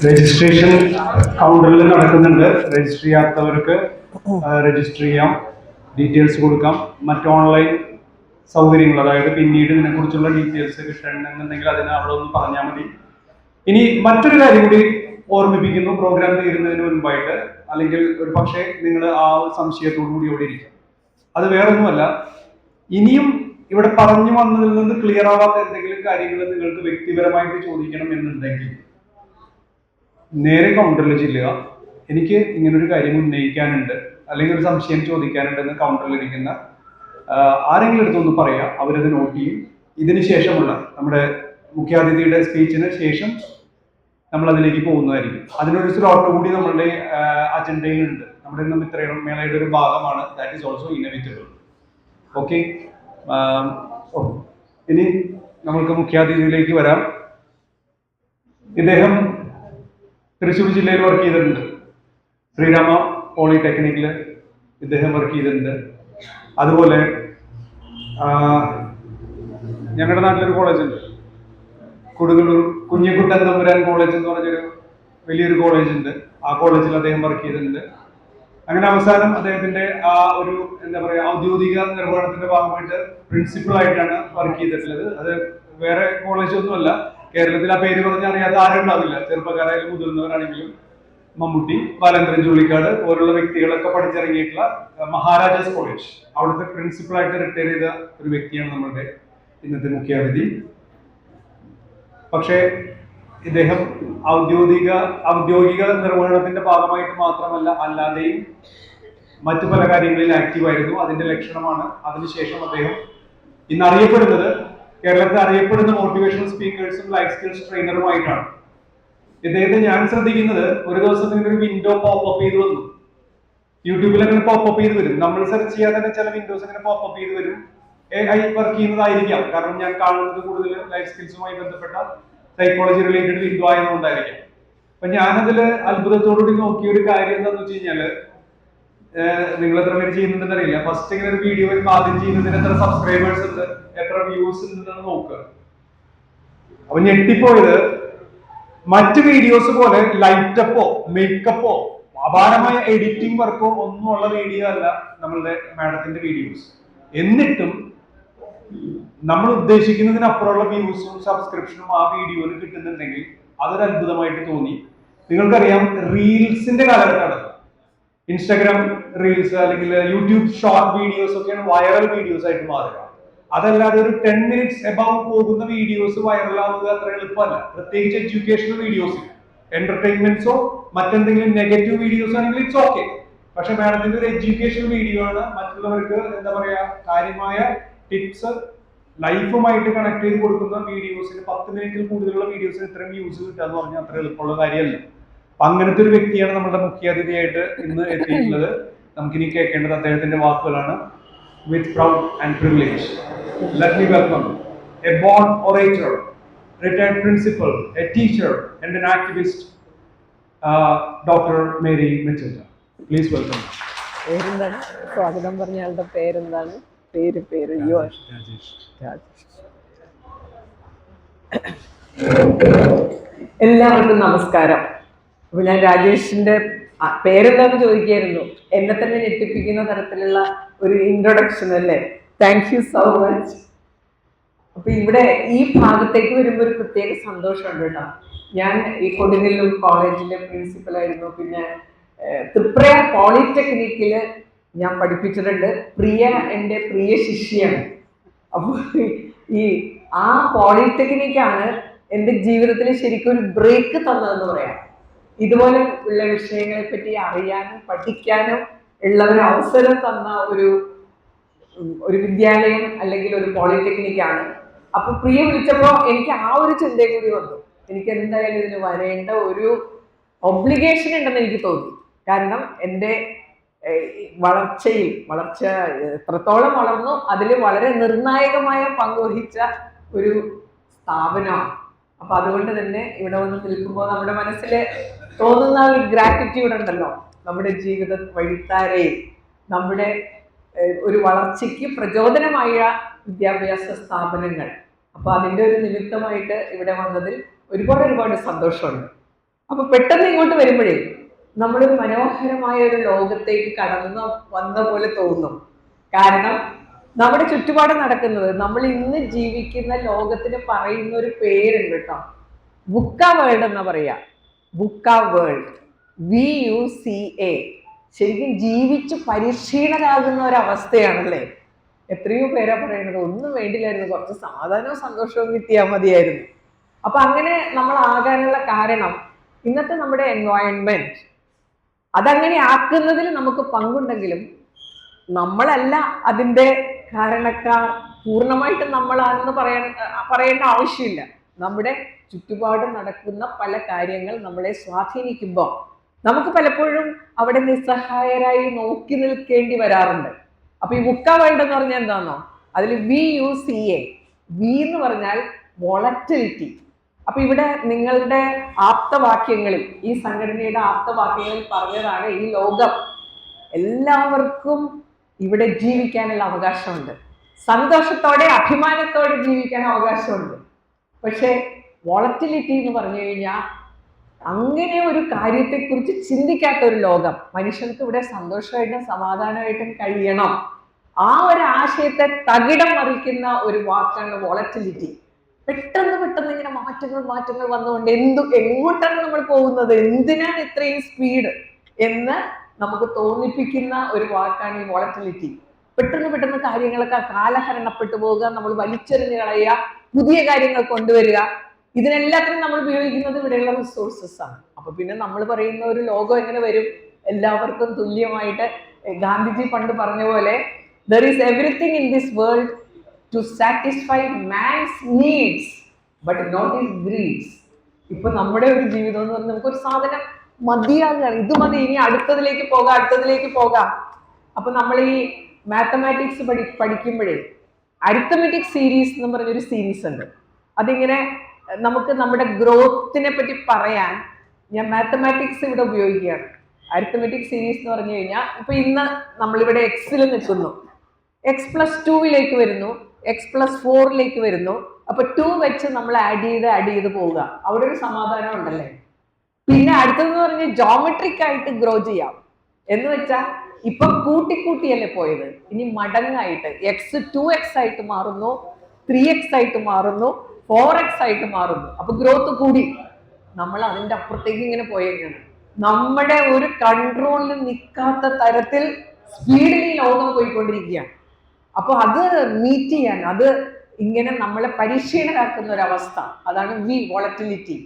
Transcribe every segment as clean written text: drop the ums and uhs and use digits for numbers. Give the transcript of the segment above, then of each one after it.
Registration കൗണ്ടറിൽ നടക്കുന്നുണ്ട്. Register ചെയ്യാത്തവർക്ക് register ചെയ്യാം, ഡീറ്റെയിൽസ് കൊടുക്കാം. മറ്റ് ഓൺലൈൻ സൗകര്യങ്ങൾ, അതായത് പിന്നീട് ഇതിനെക്കുറിച്ചുള്ള ഡീറ്റെയിൽസ് കിട്ടണമെന്നുണ്ടെങ്കിൽ അതിന് അവിടെ ഒന്ന് പറഞ്ഞാൽ മതി. ഇനി മറ്റൊരു കാര്യം കൂടി ഓർമ്മിപ്പിക്കുന്നു, പ്രോഗ്രാം തീരുന്നതിന് മുൻപായിട്ട്, അല്ലെങ്കിൽ ഒരു പക്ഷേ നിങ്ങൾ ആ സംശയത്തോടു കൂടി ഇവിടെ ഇരിക്കും. അത് വേറൊന്നുമല്ല, ഇനിയും ഇവിടെ പറഞ്ഞു വന്നതിൽ നിന്ന് ക്ലിയർ ആവാത്ത എന്തെങ്കിലും കാര്യങ്ങൾ നിങ്ങൾക്ക് വ്യക്തിപരമായിട്ട് ചോദിക്കണം എന്നുണ്ടെങ്കിൽ നേരെ കൗണ്ടറിൽ ചെല്ലുക. എനിക്ക് ഇങ്ങനൊരു കാര്യം ഉന്നയിക്കാനുണ്ട്, അല്ലെങ്കിൽ ഒരു സംശയം ചോദിക്കാനുണ്ടെന്ന് കൗണ്ടറിൽ ഇരിക്കുന്ന ആരെങ്കിലും അടുത്തൊന്ന് പറയുക, അവരത് നോട്ട് ചെയ്യും. ഇതിന് ശേഷമുള്ള നമ്മുടെ മുഖ്യാതിഥിയുടെ സ്പീച്ചിന് ശേഷം നമ്മൾ അതിലേക്ക് പോകുന്നതായിരിക്കും. അതിനൊരു സ്ലോട്ട് കൂടി നമ്മളുടെ അജണ്ടയിലുണ്ട്. നമ്മുടെ മിത്രയുടെ മേളയുടെ ഒരു ഭാഗമാണ്. That is also inevitable. Okay, ഇനി നമ്മൾക്ക് മുഖ്യാതിഥിയിലേക്ക് വരാം. ഇദ്ദേഹം തൃശ്ശൂർ ജില്ലയിൽ വർക്ക് ചെയ്തിട്ടുണ്ട്. ശ്രീരാമ പോളിടെക്നിക്കിൽ ഇദ്ദേഹം വർക്ക് ചെയ്തിട്ടുണ്ട്. അതുപോലെ ഞങ്ങളുടെ നാട്ടിലൊരു കോളേജുണ്ട്, കൊടുങ്ങല്ലൂർ കുഞ്ഞിക്കുട്ടൻ തമ്പുരാൻ കോളേജ് എന്ന് പറഞ്ഞൊരു വലിയൊരു കോളേജ് ഉണ്ട്. ആ കോളേജിൽ അദ്ദേഹം വർക്ക് ചെയ്തിട്ടുണ്ട്. അങ്ങനെ അവസാനം അദ്ദേഹത്തിന്റെ ആ ഒരു എന്താ പറയുക ഔദ്യോഗിക നിർവഹണത്തിന്റെ ഭാഗമായിട്ട് പ്രിൻസിപ്പൽ ആയിട്ടാണ് വർക്ക് ചെയ്തിട്ടുള്ളത്. അത് വേറെ കോളേജ് ഒന്നുമല്ല, കേരളത്തിൽ ആ പേര് പറഞ്ഞാൽ അറിയാത്ത ആരും ഉണ്ടാവില്ല. ചെറുപ്പക്കാരായാലും മുതിർന്നവരാണെങ്കിലും മമ്മൂട്ടി, ബാലേന്ദ്രൻ ചുള്ളിക്കാട് പോലുള്ള വ്യക്തികളൊക്കെ പഠിച്ചിറങ്ങിയിട്ടുള്ള മഹാരാജാസ് കോളേജ്, അവിടുത്തെ പ്രിൻസിപ്പൽ ആയിട്ട് റിട്ടയർ ചെയ്ത ഒരു വ്യക്തിയാണ് നമ്മളുടെ ഇന്നത്തെ മുഖ്യാതിഥി. പക്ഷേ ഇദ്ദേഹം ഔദ്യോഗിക നിർവഹണത്തിന്റെ ഭാഗമായിട്ട് മാത്രമല്ല, അല്ലാതെയും മറ്റു പല കാര്യങ്ങളിൽ ആക്റ്റീവായിരുന്നു. അതിന്റെ ലക്ഷണമാണ്. അതിനുശേഷം അദ്ദേഹം ഇന്ന് അറിയപ്പെടുന്നത്, കേരളത്തിൽ അറിയപ്പെടുന്ന മോട്ടിവേഷണൽ സ്പീക്കേഴ്സും ലൈഫ് സ്കിൽസ് ട്രെയിനറുമായിട്ടാണ്. ഇദ്ദേഹത്തെ ഞാൻ ശ്രദ്ധിക്കുന്നത്, ഒരു ദിവസം ഒരു വിൻഡോ പോപ്പപ്പ് ചെയ്ത് വന്നു. യൂട്യൂബിൽ അങ്ങനെ പോപ്പപ്പ് ചെയ്ത് വരും. നമ്മൾ സെർച്ച് ചെയ്യാതെ തന്നെ ചില വിൻഡോസ് അങ്ങനെ പോപ്പപ്പ് ചെയ്ത് വരും. AI വർക്ക് ചെയ്യുന്നതായിരിക്കാം, കാരണം ഞാൻ കാണുന്നത് കൂടുതൽ ലൈഫ് സ്കിൽസുമായി ബന്ധപ്പെട്ട സൈക്കോളജി റിലേറ്റഡ് വിൻഡോ ആയതുകൊണ്ടായിരിക്കാം. അപ്പൊ ഞാനതില് അത്ഭുതത്തോടുകൂടി നോക്കിയ ഒരു കാര്യം എന്താണെന്ന് വെച്ച് കഴിഞ്ഞാല്, നിങ്ങൾ എത്ര പേര് ചെയ്യുന്നുണ്ടെന്ന് അറിയില്ല. ഫസ്റ്റ് ഇങ്ങനെ ഒരു വീഡിയോ വരുമ്പോൾ ആദ്യം ചെയ്യുന്നതിന് എത്ര സബ്സ്ക്രൈബേഴ്സ് ഉണ്ട്, എത്ര വ്യൂസ് ഉണ്ടെന്ന് നോക്കുക. അപ്പൊ ഞെട്ടിപ്പോയത്, മറ്റ് വീഡിയോസ് പോലെ ലൈറ്റപ്പോ മേക്കപ്പോ അപാരമായ എഡിറ്റിംഗ് വർക്കോ ഒന്നും ഉള്ള വീഡിയോ അല്ല നമ്മളുടെ മാഡത്തിന്റെ വീഡിയോസ്. എന്നിട്ടും നമ്മൾ ഉദ്ദേശിക്കുന്നതിനപ്പുറമുള്ള വ്യൂസും സബ്സ്ക്രിപ്ഷനും ആ വീഡിയോയിൽ കിട്ടുന്നുണ്ടെങ്കിൽ അതൊരു അത്ഭുതമായിട്ട് തോന്നി. നിങ്ങൾക്കറിയാം, റീൽസിന്റെ കാലഘട്ടമാണ്. ഇൻസ്റ്റാഗ്രാം റീൽസ് അല്ലെങ്കിൽ യൂട്യൂബ് ഷോർട്ട് വീഡിയോസ് ഒക്കെയാണ് വൈറൽ വീഡിയോസ് ആയിട്ട് മാറുക. അതല്ലാതെ ഒരു 10 മിനിറ്റ്സ് എബവ് പോകുന്ന വീഡിയോസ് വൈറലാവുക അത്ര എളുപ്പമല്ല. പ്രത്യേകിച്ച് എഡ്യൂക്കേഷണൽ വീഡിയോസ്, എന്റർടൈൻമെന്റ്സോ മറ്റെന്തെങ്കിലും നെഗറ്റീവ് വീഡിയോസ് ആണെങ്കിൽ ഇറ്റ്സ് ഓക്കെ. പക്ഷെ മാഡത്തിന്റെ ഒരു എഡ്യൂക്കേഷണൽ വീഡിയോ ആണ്, മറ്റുള്ളവർക്ക് എന്താ പറയാ കാര്യമായ ടിപ്സ് ലൈഫുമായിട്ട് കണക്ട് ചെയ്ത് കൊടുക്കുന്ന വീഡിയോസിന് 10 മിനിറ്റിൽ കൂടുതലുള്ള വീഡിയോസിന് ഇത്രയും വ്യൂസ് കിട്ടുക എന്ന് പറഞ്ഞാൽ അത്ര എളുപ്പമുള്ള കാര്യമല്ല. അപ്പൊ അങ്ങനത്തെ ഒരു വ്യക്തിയാണ് നമ്മുടെ മുഖ്യാതിഥിയായിട്ട് ഇന്ന് എത്തിയിട്ടുള്ളത്. നമുക്കിനി കേൾക്കേണ്ടത് അദ്ദേഹത്തിന്റെ വാക്കുകളാണ്. With proud and privilege, let me welcome a born orator, retired principal, a teacher, and an activist, Dr. Mary Matilda. Please welcome. പേരെന്താണ്? സ്വാഗതം പറഞ്ഞയാളുടെ പേരെന്താണ്? പേര് എല്ലാവർക്കും നമസ്കാരം. അപ്പൊ ഞാൻ രാജേഷിന്റെ പേരെന്താന്ന് ചോദിക്കായിരുന്നു. എന്നെ തന്നെ ഞെട്ടിപ്പിക്കുന്ന തരത്തിലുള്ള ഒരു ഇൻട്രൊഡക്ഷൻ അല്ലേ. Thank you so much. അപ്പൊ ഇവിടെ ഈ ഭാഗത്തേക്ക് വരുമ്പോൾ ഒരു പ്രത്യേക സന്തോഷമുണ്ട് കേട്ടോ. ഞാൻ ഈ കൊടുങ്ങല്ലൂർ കോളേജിലെ പ്രിൻസിപ്പൽ ആയിരുന്നു. പിന്നെ തൃപ്രയാർ പോളിടെക്നിക്കില് ഞാൻ പഠിപ്പിച്ചിട്ടുണ്ട്. പ്രിയ എൻ്റെ പ്രിയ ശിഷ്യാണ്. അപ്പോൾ ഈ ആ പോളിടെക്നിക്കാണ് എൻ്റെ ജീവിതത്തിൽ ശരിക്കും ഒരു ബ്രേക്ക് തന്നതെന്ന് പറയാം. ഇതുപോലെ ഉള്ള വിഷയങ്ങളെ പറ്റി അറിയാനും പഠിക്കാനും ഉള്ള ഒരു അവസരം തന്ന ഒരു വിദ്യാലയം അല്ലെങ്കിൽ ഒരു പോളിടെക്നിക്കാണ്. അപ്പൊ പ്രിയ വിളിച്ചപ്പോൾ എനിക്ക് ആ ഒരു ചിന്തയും കൂടി വന്നു. എനിക്ക് എന്തായാലും ഇതിന് വരേണ്ട ഒരു ഒബ്ലിഗേഷൻ ഉണ്ടെന്ന് എനിക്ക് തോന്നി. കാരണം എൻ്റെ വളർച്ച എത്രത്തോളം വളർന്നു അതിൽ വളരെ നിർണായകമായ പങ്കുവഹിച്ച ഒരു സ്ഥാപനമാണ്. അപ്പൊ അതുകൊണ്ട് തന്നെ ഇവിടെ വന്ന് നിൽക്കുമ്പോൾ നമ്മുടെ മനസ്സിൽ തോന്നുന്ന ഒരു ഗ്രാറ്റിറ്റ്യൂഡ് ഉണ്ടല്ലോ. നമ്മുടെ ജീവിത വഴിത്താരയിൽ നമ്മുടെ ഒരു വളർച്ചയ്ക്ക് പ്രചോദനമായ വിദ്യാഭ്യാസ സ്ഥാപനങ്ങൾ അപ്പൊ അതിന്റെ ഒരു നിമിത്തമായിട്ട് ഇവിടെ വന്നതിൽ ഒരുപാട് സന്തോഷമുണ്ട്. അപ്പൊ പെട്ടെന്ന് ഇങ്ങോട്ട് വരുമ്പോഴേ നമ്മളൊരു മനോഹരമായ ഒരു ലോകത്തേക്ക് കടന്നു വന്ന പോലെ തോന്നും. കാരണം നമ്മുടെ ചുറ്റുപാട് നടക്കുന്നത്, നമ്മൾ ഇന്ന് ജീവിക്കുന്ന ലോകത്തിന് പറയുന്ന ഒരു പേരുണ്ട് കേട്ടോ, ബുക്ക വേൾഡ് എന്നാ പറയാ. ബുക്ക വേൾഡ്, VUCA. ശരിക്കും ജീവിച്ച് പരിശീലനാകുന്ന ഒരവസ്ഥയാണല്ലേ. എത്രയോ പേരാ പറയുന്നത് ഒന്നും വേണ്ടില്ലായിരുന്നു, കുറച്ച് സമാധാനവും സന്തോഷവും കിട്ടിയാൽ മതിയായിരുന്നു. അപ്പൊ അങ്ങനെ നമ്മൾ ആകാനുള്ള കാരണം ഇന്നത്തെ നമ്മുടെ എൻവയോൺമെന്റ് അതങ്ങനെ ആക്കുന്നതിൽ നമുക്ക് പങ്കുണ്ടെങ്കിലും നമ്മളല്ല അതിൻ്റെ കാരണക്കാർ, പൂർണ്ണമായിട്ടും നമ്മളാണെന്ന് പറയേണ്ട ആവശ്യമില്ല. നമ്മുടെ ചുറ്റുപാട് നടക്കുന്ന പല കാര്യങ്ങൾ നമ്മളെ സ്വാധീനിക്കുമ്പോൾ നമുക്ക് പലപ്പോഴും അവിടെ നിസ്സഹായരായി നോക്കി നിൽക്കേണ്ടി വരാറുണ്ട്. അപ്പൊ ഈ ബുക്ക വേൾഡ് എന്ന് പറഞ്ഞാൽ എന്താണോ, അതിൽ VUCA, വി എന്ന് പറഞ്ഞാൽ വോളറ്റിലിറ്റി. അപ്പൊ ഇവിടെ നിങ്ങളുടെ ആപ്തവാക്യങ്ങളിൽ, ഈ സംഘടനയുടെ ആപ്തവാക്യങ്ങളിൽ പറഞ്ഞതാണ് ഈ ലോകം എല്ലാവർക്കും ഇവിടെ ജീവിക്കാനുള്ള അവകാശമുണ്ട്, സന്തോഷത്തോടെ അഭിമാനത്തോടെ ജീവിക്കാൻ അവകാശമുണ്ട്. പക്ഷെ വോളറ്റിലിറ്റി എന്ന് പറഞ്ഞു കഴിഞ്ഞാൽ അങ്ങനെ ഒരു കാര്യത്തെക്കുറിച്ച് ചിന്തിക്കാത്ത ഒരു ലോകം. മനുഷ്യർക്ക് ഇവിടെ സന്തോഷമായിട്ടും സമാധാനമായിട്ടും കഴിയണം, ആ ഒരു ആശയത്തെ തകിടം മറിക്കുന്ന ഒരു വാക്കാണ് വോളറ്റിലിറ്റി. പെട്ടെന്ന് ഇങ്ങനെ മാറ്റങ്ങൾ വന്നുകൊണ്ട് എങ്ങോട്ടാണ് നമ്മൾ പോകുന്നത്, എന്തിനാണ് ഇത്രയും സ്പീഡ് എന്ന് നമുക്ക് തോന്നിപ്പിക്കുന്ന ഒരു വാക്കാണ് ഈ വോളറ്റിലിറ്റി. പെട്ടെന്ന് കാര്യങ്ങളൊക്കെ കാലഹരണപ്പെട്ടു പോവുക, നമ്മൾ വലിച്ചെറിഞ്ഞ് കളയുക, പുതിയ കാര്യങ്ങൾ കൊണ്ടുവരിക. ഇതിനെല്ലാത്തിനും നമ്മൾ ഉപയോഗിക്കുന്നത് ഇവിടെയുള്ള റിസോഴ്സസ് ആണ്. അപ്പൊ പിന്നെ നമ്മൾ പറയുന്ന ഒരു ലോകം എങ്ങനെ വരും, എല്ലാവർക്കും തുല്യമായിട്ട്. ഗാന്ധിജി പണ്ട് പറഞ്ഞ പോലെ there is everything in this world to satisfy man's needs but not his greeds. ഇപ്പൊ നമ്മുടെ ഒരു ജീവിതം എന്ന് പറഞ്ഞാൽ നമുക്കൊരു സാധനം മതിയാകുകയാണ്, ഇത് മതി, ഇനി അടുത്തതിലേക്ക് പോകാം. അപ്പൊ നമ്മൾ ഈ മാത്തമാറ്റിക്സ് പഠിക്കുമ്പോഴേ അരിത്തമെറ്റിക് സീരീസ് എന്ന് പറഞ്ഞൊരു സീരീസ് ഉണ്ട്. അതിങ്ങനെ നമുക്ക് നമ്മുടെ ഗ്രോത്തിനെ പറ്റി പറയാൻ ഞാൻ മാത്തമാറ്റിക്സ് ഇവിടെ ഉപയോഗിക്കുകയാണ്. അരിത്തമെറ്റിക് സീരീസ് എന്ന് പറഞ്ഞു കഴിഞ്ഞാൽ ഇപ്പൊ ഇന്ന് നമ്മളിവിടെ എക്സിൽ നിൽക്കുന്നു, X+2 വരുന്നു, X+4 വരുന്നു. അപ്പൊ 2 വെച്ച് നമ്മൾ ആഡ് ചെയ്ത് പോവുക, അവിടെ ഒരു സമാധാനം ഉണ്ടല്ലേ. പിന്നെ അടുത്തതെന്ന് പറഞ്ഞാൽ ജോമെട്രിക് ആയിട്ട് ഗ്രോ ചെയ്യാം എന്ന് വെച്ചാൽ ഇപ്പൊ കൂട്ടിയല്ലേ പോയത്, ഇനി മടങ്ങായിട്ട് X 2x ആയിട്ട് മാറുന്നു, 3x ആയിട്ട് മാറുന്നു, 4x ആയിട്ട് മാറുന്നു. അപ്പൊ ഗ്രോത്ത് കൂടി, നമ്മൾ അതിന്റെ അപ്പുറത്തേക്ക് ഇങ്ങനെ പോയേക്കാണ്. നമ്മുടെ ഒരു കൺട്രോളിൽ നിൽക്കാത്ത തരത്തിൽ സ്പീഡിൽ ഈ ലോകം പോയിക്കൊണ്ടിരിക്കുകയാണ്. അപ്പൊ അത് മീറ്റ് ചെയ്യാൻ, അത് ഇങ്ങനെ നമ്മളെ പരിശീലനാക്കുന്ന ഒരവസ്ഥ, അതാണ് വോളറ്റിലിറ്റി.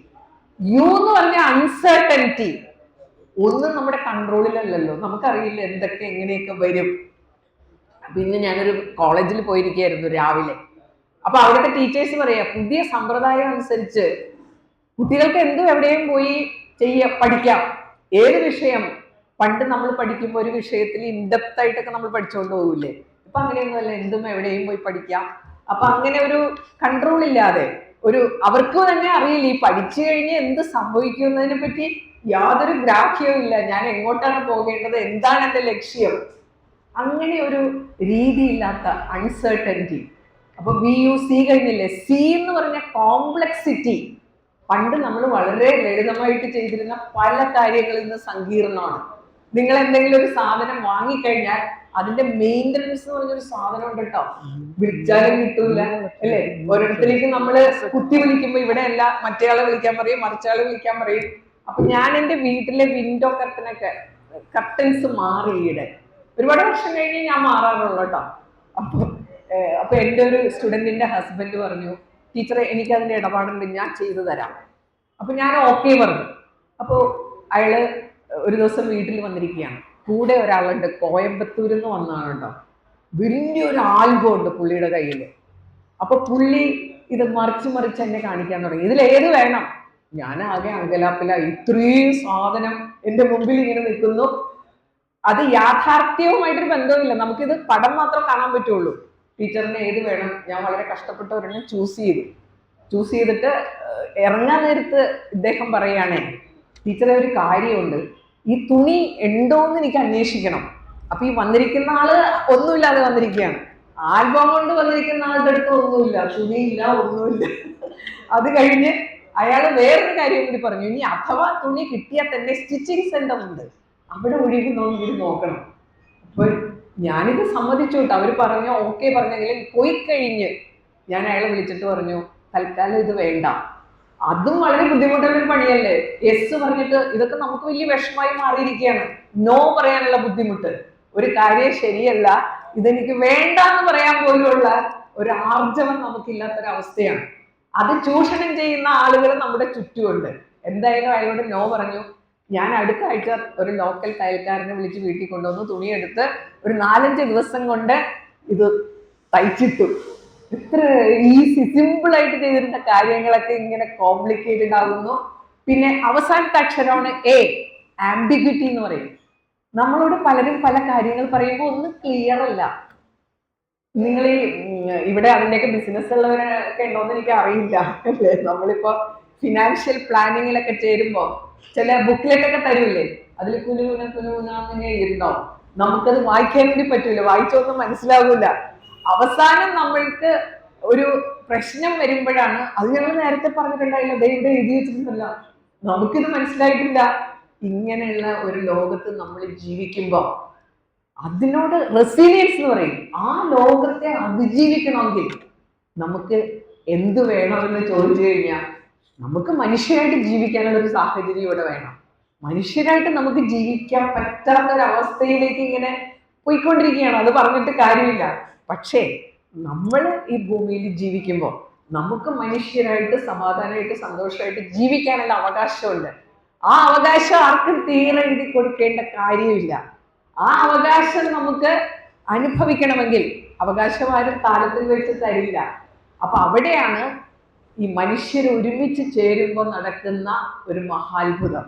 യു എന്ന് പറഞ്ഞ അൺസർട്ടനിറ്റി. ഒന്നും നമ്മുടെ കൺട്രോളിലല്ലല്ലോ, നമുക്കറിയില്ല എന്തൊക്കെ എങ്ങനെയൊക്കെ വരും. പിന്നെ ഞാനൊരു കോളേജിൽ പോയിരിക്കുകയായിരുന്നു രാവിലെ. അപ്പൊ അവിടുത്തെ ടീച്ചേഴ്സ് പറയാ, പുതിയ സമ്പ്രദായം അനുസരിച്ച് കുട്ടികൾക്ക് എന്തും എവിടെയും പോയി പഠിക്കാം, ഏത് വിഷയം. പണ്ട് നമ്മൾ പഠിക്കുമ്പോൾ ഒരു വിഷയത്തിൽ ഇൻഡെപ്ത് ആയിട്ടൊക്കെ നമ്മൾ പഠിച്ചുകൊണ്ട് പോകില്ലേ, ഇപ്പൊ അങ്ങനെയൊന്നുമല്ല, എന്തും എവിടെയും പോയി പഠിക്കാം. അപ്പൊ അങ്ങനെ ഒരു കൺട്രോൾ ഇല്ലാതെ അവർക്ക് തന്നെ അറിയില്ല ഈ പഠിച്ചു കഴിഞ്ഞാൽ എന്ത് സംഭവിക്കുന്നതിനെ പറ്റി യാതൊരു ഗ്രാഹ്യവും ഇല്ല, ഞാൻ എങ്ങോട്ടാണ് പോകേണ്ടത്, എന്താണ് എൻ്റെ ലക്ഷ്യം, അങ്ങനെ ഒരു രീതിയില്ലാത്ത അൺസർട്ടനിറ്റി. അപ്പൊ VUC കഴിഞ്ഞില്ലേ, സി എന്ന് പറഞ്ഞ കോംപ്ലക്സിറ്റി. പണ്ട് നമ്മൾ വളരെ ലളിതമായിട്ട് ചെയ്തിരുന്ന പല കാര്യങ്ങളിൽ നിന്ന് സങ്കീർണമാണ്. നിങ്ങൾ എന്തെങ്കിലും ഒരു സാധനം വാങ്ങിക്കഴിഞ്ഞാൽ അതിന്റെ മെയിൻ്റനൻസ് എന്ന് പറഞ്ഞൊരു സാധനം ഉണ്ട് കേട്ടോ, വിളിച്ചാലും കിട്ടൂല അല്ലേ. ഒരിടത്തിലേക്ക് നമ്മള് കുത്തി വിളിക്കുമ്പോ ഇവിടെ അല്ല മറ്റേയാളെ വിളിക്കാൻ പറയും, മറിച്ചയാളെ വിളിക്കാൻ പറയും. അപ്പൊ ഞാൻ എൻ്റെ വീട്ടിലെ വിൻഡോ കർട്ടൻസ് മാറിയിടെ ഒരുപാട് വർഷം കഴിഞ്ഞ് ഞാൻ മാറാറുള്ളൂ കേട്ടോ. അപ്പൊ എൻ്റെ ഒരു സ്റ്റുഡന്റിന്റെ ഹസ്ബൻഡ് പറഞ്ഞു, ടീച്ചറെ എനിക്ക് അതിന്റെ ഇടപാടുണ്ട്, ഞാൻ ചെയ്തു തരാം. അപ്പൊ ഞാൻ ഓക്കെ പറഞ്ഞു. അപ്പോൾ അയാള് ഒരു ദിവസം വീട്ടിൽ വന്നിരിക്കുകയാണ്, കൂടെ ഒരാളുണ്ട്, കോയമ്പത്തൂരിൽ നിന്ന് വന്നതാണ് കേട്ടോ. വലിയൊരു ആൽബം ഉണ്ട് പുള്ളിയുടെ കയ്യിൽ. അപ്പൊ പുള്ളി ഇത് മറിച്ച് എന്നെ കാണിക്കാൻ തുടങ്ങി, ഇതിലേത് വേണം. ഞാൻ ആകെ അങ്കലാപ്പില, ഇത്രയും സാധനം എൻ്റെ മുമ്പിൽ ഇങ്ങനെ നിൽക്കുന്നു. അത് യാഥാർത്ഥ്യവുമായിട്ടൊരു ബന്ധവുമില്ല, നമുക്കിത് പടം മാത്രം കാണാൻ പറ്റുള്ളൂ. ടീച്ചറിന് ഏത് വേണം, ഞാൻ വളരെ കഷ്ടപ്പെട്ട ഒരെണ്ണം ചൂസ് ചെയ്തിട്ട് ഇറങ്ങാൻ നേരത്ത് ഇദ്ദേഹം പറയുകയാണേ, ടീച്ചറെ ഒരു കാര്യമുണ്ട്, ഈ തുണി ഉണ്ടോന്ന് എനിക്ക് അന്വേഷിക്കണം. അപ്പൊ ഈ വന്നിരിക്കുന്ന ആള് ഒന്നുമില്ലാതെ വന്നിരിക്കുകയാണ്. ആൽബം കൊണ്ട് വന്നിരിക്കുന്ന ആളുടെ അടുത്ത് ഒന്നുമില്ല, തുണിയില്ല, ഒന്നുമില്ല. അത് കഴിഞ്ഞ് അയാൾ വേറൊരു കാര്യം കൂടി പറഞ്ഞു, ഇനി അഥവാ തുണി കിട്ടിയാൽ തന്നെ സ്റ്റിച്ചിങ് സെന്റർ ഉണ്ട്, അവിടെ ഒഴിവുണ്ടെങ്കിൽ നോക്കണം. അപ്പോൾ ഞാനിത് സമ്മതിച്ചു കേട്ടോ. അവർ പറഞ്ഞു ഓക്കെ പറഞ്ഞെങ്കിലും പോയി കഴിഞ്ഞ് ഞാൻ അയാളെ വിളിച്ചിട്ട് പറഞ്ഞു തൽക്കാലം ഇത് വേണ്ട. അതും വളരെ ബുദ്ധിമുട്ടുള്ള ഒരു പണിയല്ലേ. യെസ് പറഞ്ഞിട്ട് ഇതൊക്കെ നമുക്ക് വലിയ വിഷമായി മാറിയിരിക്കുകയാണ്. നോ പറയാനുള്ള ബുദ്ധിമുട്ട്, ഒരു കാര്യം ശരിയല്ല ഇതെനിക്ക് വേണ്ട എന്ന് പറയാൻ പോലുള്ള ഒരു ആർജവം നമുക്കില്ലാത്തൊരവസ്ഥയാണ്. അത് ചൂഷണം ചെയ്യുന്ന ആളുകൾ നമ്മുടെ ചുറ്റുമുണ്ട്. എന്തായാലും അയാളോട് നോ പറഞ്ഞു. ഞാൻ അടുത്ത ആഴ്ച ഒരു ലോക്കൽ തയ്യൽക്കാരനെ വിളിച്ച് വീട്ടിൽ കൊണ്ടുവന്ന് തുണിയെടുത്ത് ഒരു 4-5 ദിവസം കൊണ്ട് ഇത് തയ്ച്ചിട്ടു. ഇത്ര ഈസി സിമ്പിൾ ആയിട്ട് ചെയ്തിരുന്ന കാര്യങ്ങളൊക്കെ ഇങ്ങനെ കോംപ്ലിക്കേറ്റഡ് ആകുന്നു. പിന്നെ അവസാനത്തെ അക്ഷരമാണ് എ, ആംബിഗ്വിറ്റി എന്ന് പറയും. നമ്മളോട് പലരും പല കാര്യങ്ങൾ പറയുമ്പോൾ ഒന്നും ക്ലിയർ അല്ല. നിങ്ങൾ ഈ ഇവിടെ അതിൻ്റെയൊക്കെ ബിസിനസ് ഉള്ളവരൊക്കെ ഉണ്ടോന്ന് എനിക്ക് അറിയില്ല അല്ലേ. നമ്മളിപ്പോ ഫിനാൻഷ്യൽ പ്ലാനിങ്ങിലൊക്കെ ചേരുമ്പോൾ ചില ബുക്ക്ലെറ്റ് ഒക്കെ തരൂല്ലേ, അതിൽ കുനുകുന അങ്ങനെ എഴുതിണ്ടാവും. നമുക്കത് വായിക്കാൻ വേണ്ടി പറ്റൂല, വായിച്ചൊന്നും മനസ്സിലാവൂല. അവസാനം നമ്മൾക്ക് ഒരു പ്രശ്നം വരുമ്പോഴാണ്, അത് ഞങ്ങൾ നേരത്തെ പറഞ്ഞിട്ടുണ്ടായില്ല, ദേ ഇവിടെ എഴുതി വെച്ചിട്ടുണ്ടല്ലോ, നമുക്കിത് മനസ്സിലായിട്ടില്ല. ഇങ്ങനെയുള്ള ഒരു ലോകത്ത് നമ്മൾ ജീവിക്കുമ്പോൾ അതിനോട് റെസിലിയൻസ് എന്ന് പറയും. ആ ലോകത്തെ അതിജീവിക്കണമെങ്കിൽ നമുക്ക് എന്ത് വേണമെന്ന് ചോദിച്ചു കഴിഞ്ഞാൽ നമുക്ക് മനുഷ്യരായിട്ട് ജീവിക്കാനുള്ള ഒരു സാഹചര്യം ഇവിടെ വേണം. മനുഷ്യരായിട്ട് നമുക്ക് ജീവിക്കാൻ പറ്റാത്തൊരവസ്ഥയിലേക്ക് ഇങ്ങനെ പോയിക്കൊണ്ടിരിക്കുകയാണ്. അത് പറഞ്ഞിട്ട് കാര്യമില്ല. പക്ഷേ നമ്മൾ ഈ ഭൂമിയിൽ ജീവിക്കുമ്പോൾ നമുക്ക് മനുഷ്യരായിട്ട് സമാധാനമായിട്ട് സന്തോഷമായിട്ട് ജീവിക്കാനുള്ള അവകാശമുണ്ട്. ആ അവകാശം ആർക്കും തീരെഴുതി കൊടുക്കേണ്ട കാര്യമില്ല. ആ അവകാശം നമുക്ക് അനുഭവിക്കണമെങ്കിൽ അവകാശം ആരും താലത്തിൽ വെച്ച് തരില്ല. അപ്പൊ അവിടെയാണ് ഈ മനുഷ്യർ ഒരുമിച്ച് ചേരുമ്പോൾ നടക്കുന്ന ഒരു മഹാത്ഭുതം.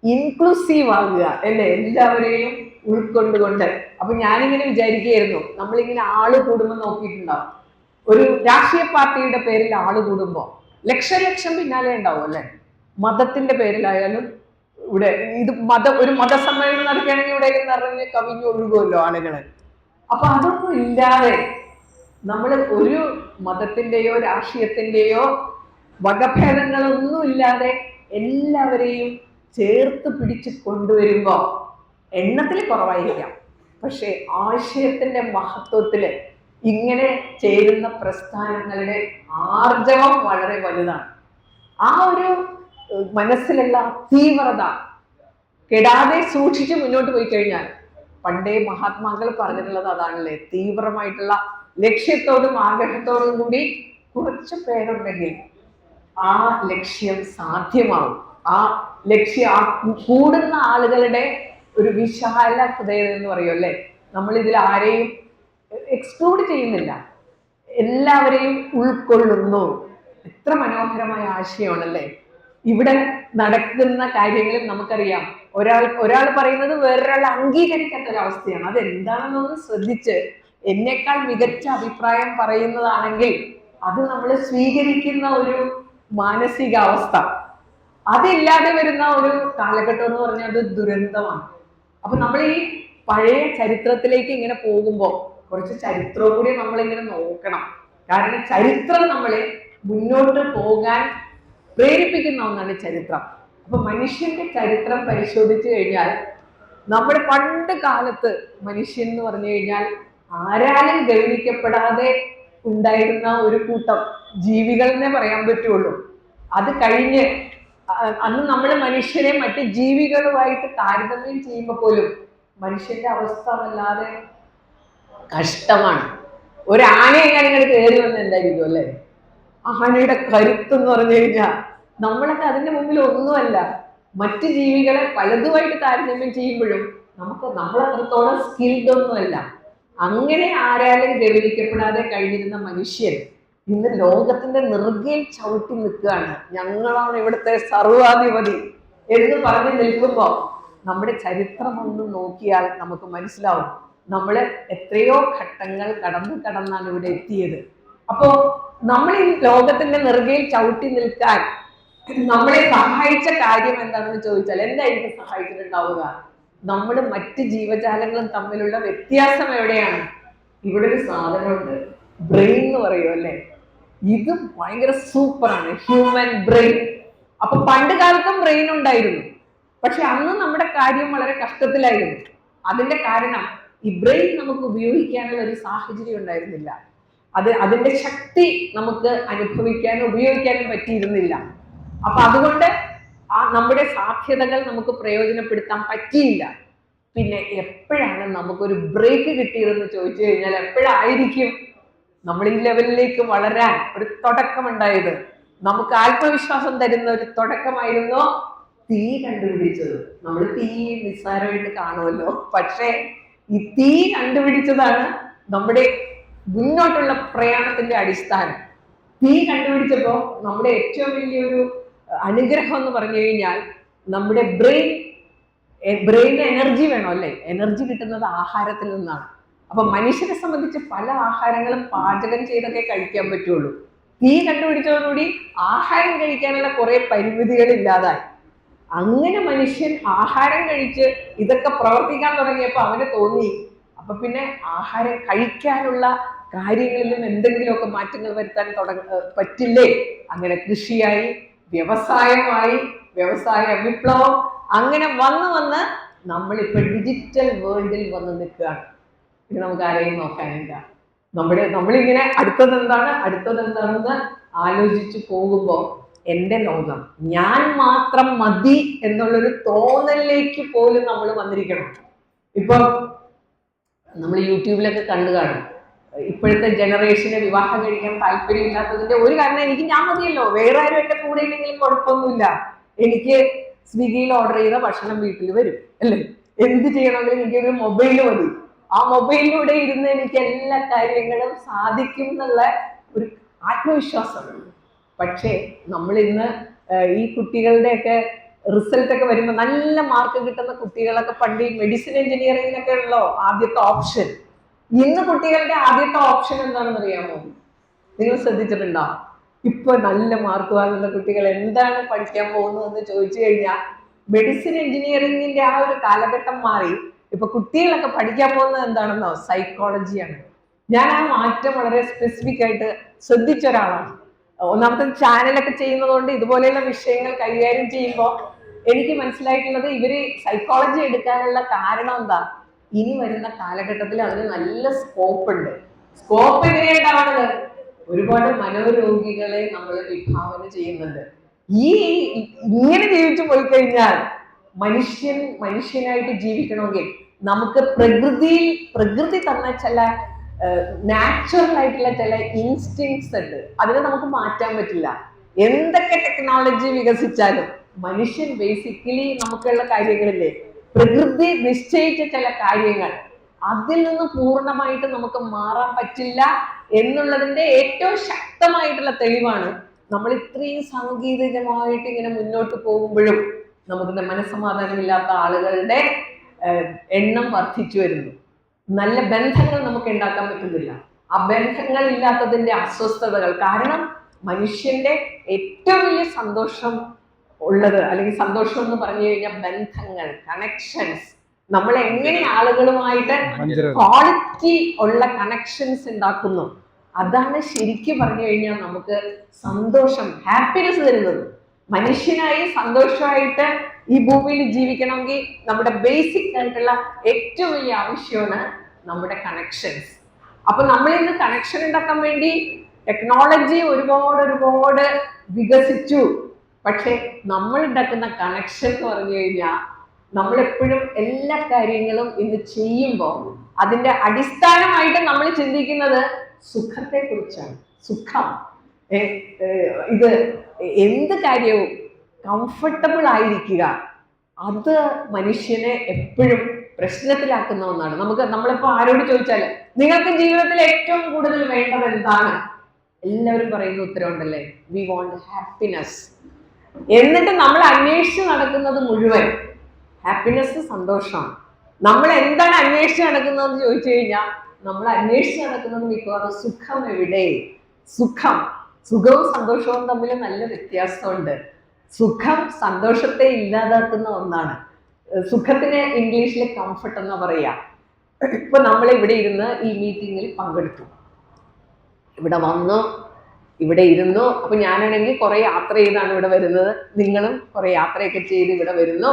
ഇൻക്ലൂസീവ് ആകുക അല്ലേ, എല്ലാവരെയും ഉൾക്കൊണ്ടുകൊണ്ട്. അപ്പൊ ഞാനിങ്ങനെ വിചാരിക്കുകയായിരുന്നു, നമ്മളിങ്ങനെ ആള് കൂടുമ്പോൾ നോക്കിയിട്ടുണ്ടാവും, ഒരു രാഷ്ട്രീയ പാർട്ടിയുടെ പേരിൽ ആള് കൂടുമ്പോൾ ലക്ഷം പിന്നാലെ ഉണ്ടാവും അല്ലെ. മതത്തിന്റെ പേരിലായാലും ഇവിടെ ഇത് ഒരു മതസമ്മേളനം നടക്കുകയാണെങ്കിൽ ഇവിടെ നിറഞ്ഞ് കവിഞ്ഞൊഴുകുമല്ലോ ആളുകള്. അപ്പൊ അതൊന്നും ഇല്ലാതെ നമ്മൾ ഒരു മതത്തിന്റെയോ രാഷ്ട്രീയത്തിന്റെയോ വകഭേദങ്ങളൊന്നും ഇല്ലാതെ എല്ലാവരെയും ചേർത്ത് പിടിച്ച് കൊണ്ടുവരുമ്പോ എണ്ണത്തിൽ കുറവായിരിക്കാം, പക്ഷെ ആശയത്തിന്റെ മഹത്വത്തില് ഇങ്ങനെ ചേരുന്ന പ്രസ്ഥാനങ്ങളുടെ ആർജവം വളരെ വലുതാണ്. ആ ഒരു മനസ്സിലുള്ള തീവ്രത കെടാതെ സൂക്ഷിച്ച് മുന്നോട്ട് പോയി കഴിഞ്ഞാൽ, പണ്ടേ മഹാത്മാക്കൾ പറഞ്ഞിട്ടുള്ളത് അതാണല്ലേ, തീവ്രമായിട്ടുള്ള ലക്ഷ്യത്തോടും ആഗ്രഹത്തോടും കൂടി കുറച്ച് പേരുണ്ടെങ്കിൽ ആ ലക്ഷ്യം സാധ്യമാവും. ആ കൂടുന്ന ആളുകളുടെ ഒരു വിശാല ഹൃദയം എന്ന് പറയും അല്ലേ. നമ്മൾ ഇതിൽ ആരെയും എക്സ്ക്ലൂഡ് ചെയ്യുന്നില്ല, എല്ലാവരെയും ഉൾക്കൊള്ളുന്നു. എത്ര മനോഹരമായ ആശയമാണല്ലേ. ഇവിടെ നടക്കുന്ന കാര്യങ്ങളിൽ നമുക്കറിയാം, ഒരാൾ പറയുന്നത് വേറൊരാൾ അംഗീകരിക്കാത്ത ഒരവസ്ഥയാണ്. അതെന്താണെന്നൊന്ന് ശ്രദ്ധിച്ച് എന്നേക്കാൾ മികച്ച അഭിപ്രായം പറയുന്നതാണെങ്കിൽ അത് നമ്മൾ സ്വീകരിക്കുന്ന ഒരു മാനസികാവസ്ഥ, അതില്ലാതെ വരുന്ന ഒരു കാലഘട്ടം എന്ന് പറഞ്ഞാൽ അത് ദുരന്തമാണ്. അപ്പൊ നമ്മൾ ഈ പഴയ ചരിത്രത്തിലേക്ക് ഇങ്ങനെ പോകുമ്പോൾ കുറച്ച് ചരിത്രവും കൂടി നമ്മളിങ്ങനെ നോക്കണം. കാരണം ചരിത്രം നമ്മളെ മുന്നോട്ട് പോകാൻ പ്രേരിപ്പിക്കുന്ന ഒന്നാണ് ചരിത്രം. അപ്പൊ മനുഷ്യന്റെ ചരിത്രം പരിശോധിച്ചു കഴിഞ്ഞാൽ, നമ്മുടെ പണ്ട് കാലത്ത് മനുഷ്യൻ എന്ന് പറഞ്ഞു കഴിഞ്ഞാൽ ആരാലും ഗൗനിക്കപ്പെടാതെ ഉണ്ടായിരുന്ന ഒരു കൂട്ടം ജീവികൾ എന്നേ പറയാൻ പറ്റുള്ളൂ. അത് കഴിഞ്ഞ് അന്ന് നമ്മൾ മനുഷ്യരെ മറ്റ് ജീവികളുമായിട്ട് താരതമ്യം ചെയ്യുമ്പോൾ പോലും മനുഷ്യന്റെ അവസ്ഥ വല്ലാതെ കഷ്ടമാണ്. ഒരാനയെങ്ങനെ ഇങ്ങനെ കയറി വന്ന് എന്തായിരിക്കും അല്ലെ. ആനയുടെ കരുത്ത് എന്ന് പറഞ്ഞു കഴിഞ്ഞാൽ നമ്മളൊക്കെ അതിന്റെ മുമ്പിൽ ഒന്നുമല്ല. മറ്റ് ജീവികളെ പലതുമായിട്ട് താരതമ്യം ചെയ്യുമ്പോഴും നമ്മൾ അത്രത്തോളം സ്കിൽഡ് ഒന്നുമല്ല. അങ്ങനെ ആരാലും ഗൗനിക്കപ്പെടാതെ കഴിഞ്ഞിരുന്ന മനുഷ്യൻ ഇന്ന് ലോകത്തിന്റെ നെറുകയിൽ ചവിട്ടി നിൽക്കുകയാണ്. ഞങ്ങളാണ് ഇവിടുത്തെ സർവാധിപതി എന്ന് പറഞ്ഞു നിൽക്കുമ്പോ നമ്മുടെ ചരിത്രം ഒന്ന് നോക്കിയാൽ നമുക്ക് മനസ്സിലാവും നമ്മൾ എത്രയോ ഘട്ടങ്ങൾ കടന്നാണ് ഇവിടെ എത്തിയത്. അപ്പോ നമ്മൾ ഈ ലോകത്തിന്റെ നെറുകയിൽ ചവിട്ടി നിൽക്കാൻ നമ്മളെ സഹായിച്ച കാര്യം എന്താണെന്ന് ചോദിച്ചാൽ എന്തായിരിക്കും സഹായിച്ചിട്ടുണ്ടാവുക? നമ്മൾ മറ്റ് ജീവജാലങ്ങളും തമ്മിലുള്ള വ്യത്യാസം എവിടെയാണ്? ഇവിടെ ഒരു സാധനമുണ്ട്, ബ്രെയിൻ എന്ന് പറയും അല്ലേ. ഇത് ഭയങ്കര സൂപ്പറാണ്, ഹ്യൂമൻ ബ്രെയിൻ. അപ്പൊ പണ്ട് കാലത്തും ബ്രെയിൻ ഉണ്ടായിരുന്നു, പക്ഷെ അന്ന് നമ്മുടെ കാര്യം വളരെ കഷ്ടത്തിലായിരുന്നു. അതിന്റെ കാരണം ഈ ബ്രെയിൻ നമുക്ക് ഉപയോഗിക്കാനുള്ള ഒരു സാഹചര്യം ഉണ്ടായിരുന്നില്ല. അതിന്റെ ശക്തി നമുക്ക് അനുഭവിക്കാനും ഉപയോഗിക്കാനും പറ്റിയിരുന്നില്ല. അപ്പൊ അതുകൊണ്ട് നമ്മുടെ സാധ്യതകൾ നമുക്ക് പ്രയോജനപ്പെടുത്താൻ പറ്റിയില്ല. പിന്നെ എപ്പോഴാണ് നമുക്കൊരു ബ്രേക്ക് കിട്ടിയതെന്ന് ചോദിച്ചു കഴിഞ്ഞാൽ എപ്പോഴായിരിക്കും നമ്മൾ ഈ ലെവലിലേക്ക് വളരാൻ ഒരു തുടക്കമുണ്ടായത്? നമുക്ക് ആത്മവിശ്വാസം തരുന്ന ഒരു തുടക്കമായിരുന്നു തീ കണ്ടുപിടിച്ചത്. നമ്മൾ തീ നിസ്സാരമായിട്ട് കാണുമല്ലോ, പക്ഷേ ഈ തീ കണ്ടുപിടിച്ചതാണ് നമ്മുടെ മുന്നോട്ടുള്ള പ്രയാണത്തിന്റെ അടിസ്ഥാനം. തീ കണ്ടുപിടിച്ചപ്പോ നമ്മുടെ ഏറ്റവും വലിയൊരു അനുഗ്രഹം എന്ന് പറഞ്ഞു കഴിഞ്ഞാൽ നമ്മുടെ ബ്രെയിനിന് എനർജി വേണം അല്ലേ. എനർജി കിട്ടുന്നത് ആഹാരത്തിൽ നിന്നാണ്. അപ്പൊ മനുഷ്യനെ സംബന്ധിച്ച് പല ആഹാരങ്ങളും പാചകം ചെയ്തൊക്കെ കഴിക്കാൻ പറ്റുള്ളൂ. തീ കണ്ടുപിടിച്ചതോടുകൂടി ആഹാരം കഴിക്കാനുള്ള കുറെ പരിമിതികൾ ഇല്ലാതായി. അങ്ങനെ മനുഷ്യൻ ആഹാരം കഴിച്ച് ഇതൊക്കെ പ്രവർത്തിക്കാൻ തുടങ്ങിയപ്പോൾ അവന് തോന്നി, അപ്പൊ പിന്നെ ആഹാരം കഴിക്കാനുള്ള കാര്യങ്ങളിലും എന്തെങ്കിലുമൊക്കെ മാറ്റങ്ങൾ വരുത്താൻ പറ്റില്ലേ. അങ്ങനെ കൃഷിയായി, വ്യവസായമായി, വ്യവസായ വിപ്ലവം അങ്ങനെ വന്ന് നമ്മളിപ്പോൾ ഡിജിറ്റൽ വേൾഡിൽ വന്ന് നിൽക്കുകയാണ്. ഇനി നമുക്ക് ആരെയും നോക്കാനില്ല. നമ്മളിങ്ങനെ അടുത്തതെന്താണെന്ന് ആലോചിച്ച് പോകുമ്പോൾ എൻ്റെ ലോകം ഞാൻ മാത്രം മതി എന്നുള്ളൊരു തോന്നലിലേക്ക് പോലും നമ്മൾ വന്നിരിക്കണം. ഇപ്പൊ നമ്മൾ യൂട്യൂബിലൊക്കെ കണ്ടു കാണും, ഇപ്പോഴത്തെ ജനറേഷന് വിവാഹം കഴിക്കാൻ താല്പര്യമില്ലാത്തതിന്റെ ഒരു കാരണം എനിക്ക് ഞാൻ മതിയല്ലോ, വേറെ ആരും എന്റെ കൂടെ ഇല്ലെങ്കിലും കുഴപ്പമൊന്നുമില്ല, എനിക്ക് സ്വിഗ്ഗിയിൽ ഓർഡർ ചെയ്ത ഭക്ഷണം വീട്ടിൽ വരും അല്ലേ, എന്ത് ചെയ്യണമെങ്കിലും എനിക്കൊരു മൊബൈൽ മതി, ആ മൊബൈലിലൂടെ ഇരുന്ന് എനിക്ക് എല്ലാ കാര്യങ്ങളും സാധിക്കും എന്നുള്ള ഒരു ആത്മവിശ്വാസമാണ്. പക്ഷേ നമ്മൾ ഇന്ന് ഈ കുട്ടികളുടെയൊക്കെ റിസൾട്ട് ഒക്കെ വരുമ്പോൾ നല്ല മാർക്ക് കിട്ടുന്ന കുട്ടികളൊക്കെ പണ്ട് ഈ മെഡിസിൻ എഞ്ചിനീയറിംഗിനൊക്കെ ഉള്ളോ ആദ്യത്തെ ഓപ്ഷൻ. ഇന്ന് കുട്ടികളുടെ ആദ്യത്തെ ഓപ്ഷൻ എന്താണെന്ന് അറിയാമോ? നിങ്ങൾ ശ്രദ്ധിച്ചിട്ടുണ്ടോ? ഇപ്പൊ നല്ല മാർക്ക് വാങ്ങുന്ന കുട്ടികൾ എന്താണ് പഠിക്കാൻ പോകുന്നതെന്ന് ചോദിച്ചു കഴിഞ്ഞാൽ മെഡിസിൻ എഞ്ചിനീയറിംഗിന്റെ ആ ഒരു കാലഘട്ടം മാറി ഇപ്പൊ കുട്ടികളൊക്കെ പഠിക്കാൻ പോകുന്നത് എന്താണെന്നോ? സൈക്കോളജിയാണ്. ഞാൻ ആ മാറ്റം വളരെ സ്പെസിഫിക് ആയിട്ട് ശ്രദ്ധിച്ച ഒരാളാണ്. ഒന്നാമത്തെ ചാനലൊക്കെ ചെയ്യുന്നതുകൊണ്ട് ഇതുപോലെയുള്ള വിഷയങ്ങൾ കൈകാര്യം ചെയ്യുമ്പോൾ എനിക്ക് മനസ്സിലായിട്ടുള്ളത് ഇവര് സൈക്കോളജി എടുക്കാനുള്ള കാരണം എന്താ? ഇനി വരുന്ന കാലഘട്ടത്തിൽ അതിന് നല്ല സ്കോപ്പ് ഉണ്ട്. സ്കോപ്പ് എങ്ങനെയുണ്ടാവുന്നത്? ഒരുപാട് മനോരോഗികളെ നമ്മൾ വിഭാവന ചെയ്യുന്നുണ്ട്. ഇങ്ങനെ ജീവിച്ചു പോയി കഴിഞ്ഞാൽ മനുഷ്യനായിട്ട് ജീവിക്കണമെങ്കിൽ നമുക്ക് പ്രകൃതി തന്ന ചില നാച്ചുറൽ ആയിട്ടുള്ള ചില ഇൻസ്റ്റിങ്സ് ഉണ്ട്, അതിനെ നമുക്ക് മാറ്റാൻ പറ്റില്ല. എന്തൊക്കെ ടെക്നോളജി വികസിച്ചാലും മനുഷ്യൻ ബേസിക്കലി നമുക്കുള്ള കാര്യങ്ങളില്ലേ, പ്രകൃതി നിശ്ചയിച്ച ചില കാര്യങ്ങൾ, അതിൽ നിന്ന് പൂർണ്ണമായിട്ട് നമുക്ക് മാറാൻ പറ്റില്ല എന്നുള്ളതിന്റെ ഏറ്റവും ശക്തമായിട്ടുള്ള തെളിവാണ് നമ്മൾ ഇത്രയും സാങ്കേതികമായിട്ട് ഇങ്ങനെ മുന്നോട്ട് പോകുമ്പോഴും നമുക്ക് മനസ്സമാധാനമില്ലാത്ത ആളുകളുടെ എണ്ണം വർദ്ധിച്ചു വരുന്നു. നല്ല ബന്ധങ്ങൾ നമുക്ക് ഉണ്ടാക്കാൻ പറ്റുന്നില്ല. ആ ബന്ധങ്ങൾ ഇല്ലാത്തതിന്റെ അസ്വസ്ഥതകൾ കാരണം മനുഷ്യന്റെ ഏറ്റവും വലിയ സന്തോഷം ഉള്ളത്, അല്ലെങ്കിൽ സന്തോഷം എന്ന് പറഞ്ഞു കഴിഞ്ഞാൽ ബന്ധങ്ങൾ, കണക്ഷൻസ്. നമ്മൾ എങ്ങനെ ആളുകളുമായിട്ട് ക്വാളിറ്റി ഉള്ള കണക്ഷൻസ് ഉണ്ടാക്കുന്നു, അതാണ് ശരിക്കും പറഞ്ഞു കഴിഞ്ഞാൽ നമുക്ക് സന്തോഷം, ഹാപ്പിനെസ് തരുന്നത്. മനുഷ്യനായി സന്തോഷമായിട്ട് ഈ ഭൂമിയിൽ ജീവിക്കണമെങ്കിൽ നമ്മുടെ ബേസിക് ആയിട്ടുള്ള ഏറ്റവും വലിയ ആവശ്യമാണ് നമ്മുടെ കണക്ഷൻസ്. അപ്പൊ നമ്മൾ ഇന്ന് കണക്ഷൻ ഉണ്ടാക്കാൻ വേണ്ടി ടെക്നോളജി ഒരുപാട് വികസിച്ചു. പക്ഷെ നമ്മൾ ഉണ്ടാക്കുന്ന കണക്ഷൻ എന്ന് പറഞ്ഞു കഴിഞ്ഞാൽ നമ്മളെപ്പോഴും എല്ലാ കാര്യങ്ങളും ഇന്ന് ചെയ്യുമ്പോൾ അതിന്റെ അടിസ്ഥാനമായിട്ട് നമ്മൾ ചിന്തിക്കുന്നത് സുഖത്തെ കുറിച്ചാണ്. സുഖം, ഇത് എന്ത് കാര്യവും കംഫർട്ടബിൾ ആയിരിക്കുക, അത് മനുഷ്യനെ എപ്പോഴും പ്രശ്നത്തിലാക്കുന്ന ഒന്നാണ്. നമ്മളിപ്പോ ആരോട് ചോദിച്ചാൽ നിങ്ങൾക്ക് ജീവിതത്തിൽ ഏറ്റവും കൂടുതൽ വേണ്ടത് എന്താണ്, എല്ലാവരും പറയുന്ന ഉത്തരവുണ്ടല്ലേ, വി വോണ്ട് ഹാപ്പിനെസ്. എന്നിട്ട് നമ്മൾ അന്വേഷിച്ച് നടക്കുന്നത് മുഴുവൻ ഹാപ്പിനെസ്, സന്തോഷമാണ്. നമ്മൾ എന്താണ് അന്വേഷിച്ച് നടക്കുന്നതെന്ന് ചോദിച്ചു കഴിഞ്ഞാൽ നമ്മൾ അന്വേഷിച്ച് നടക്കുന്നത് മിക്കവാറും സുഖം. എവിടെ സുഖവും സന്തോഷവും തമ്മിൽ നല്ല വ്യത്യാസമുണ്ട്. സുഖം സന്തോഷത്തെ ഇല്ലാതാക്കുന്ന ഒന്നാണ്. സുഖത്തിന് ഇംഗ്ലീഷിൽ കംഫർട്ട് എന്ന് പറയാ. ഇപ്പൊ നമ്മൾ ഇവിടെ ഇരുന്ന് ഈ മീറ്റിങ്ങിൽ പങ്കെടുത്തു, ഇവിടെ വന്നു, ഇവിടെ ഇരുന്നു. അപ്പൊ ഞാനാണെങ്കിൽ കുറെ യാത്ര ചെയ്താണ് ഇവിടെ വരുന്നത്, നിങ്ങളും കുറെ യാത്രയൊക്കെ ചെയ്ത് ഇവിടെ വരുന്നു.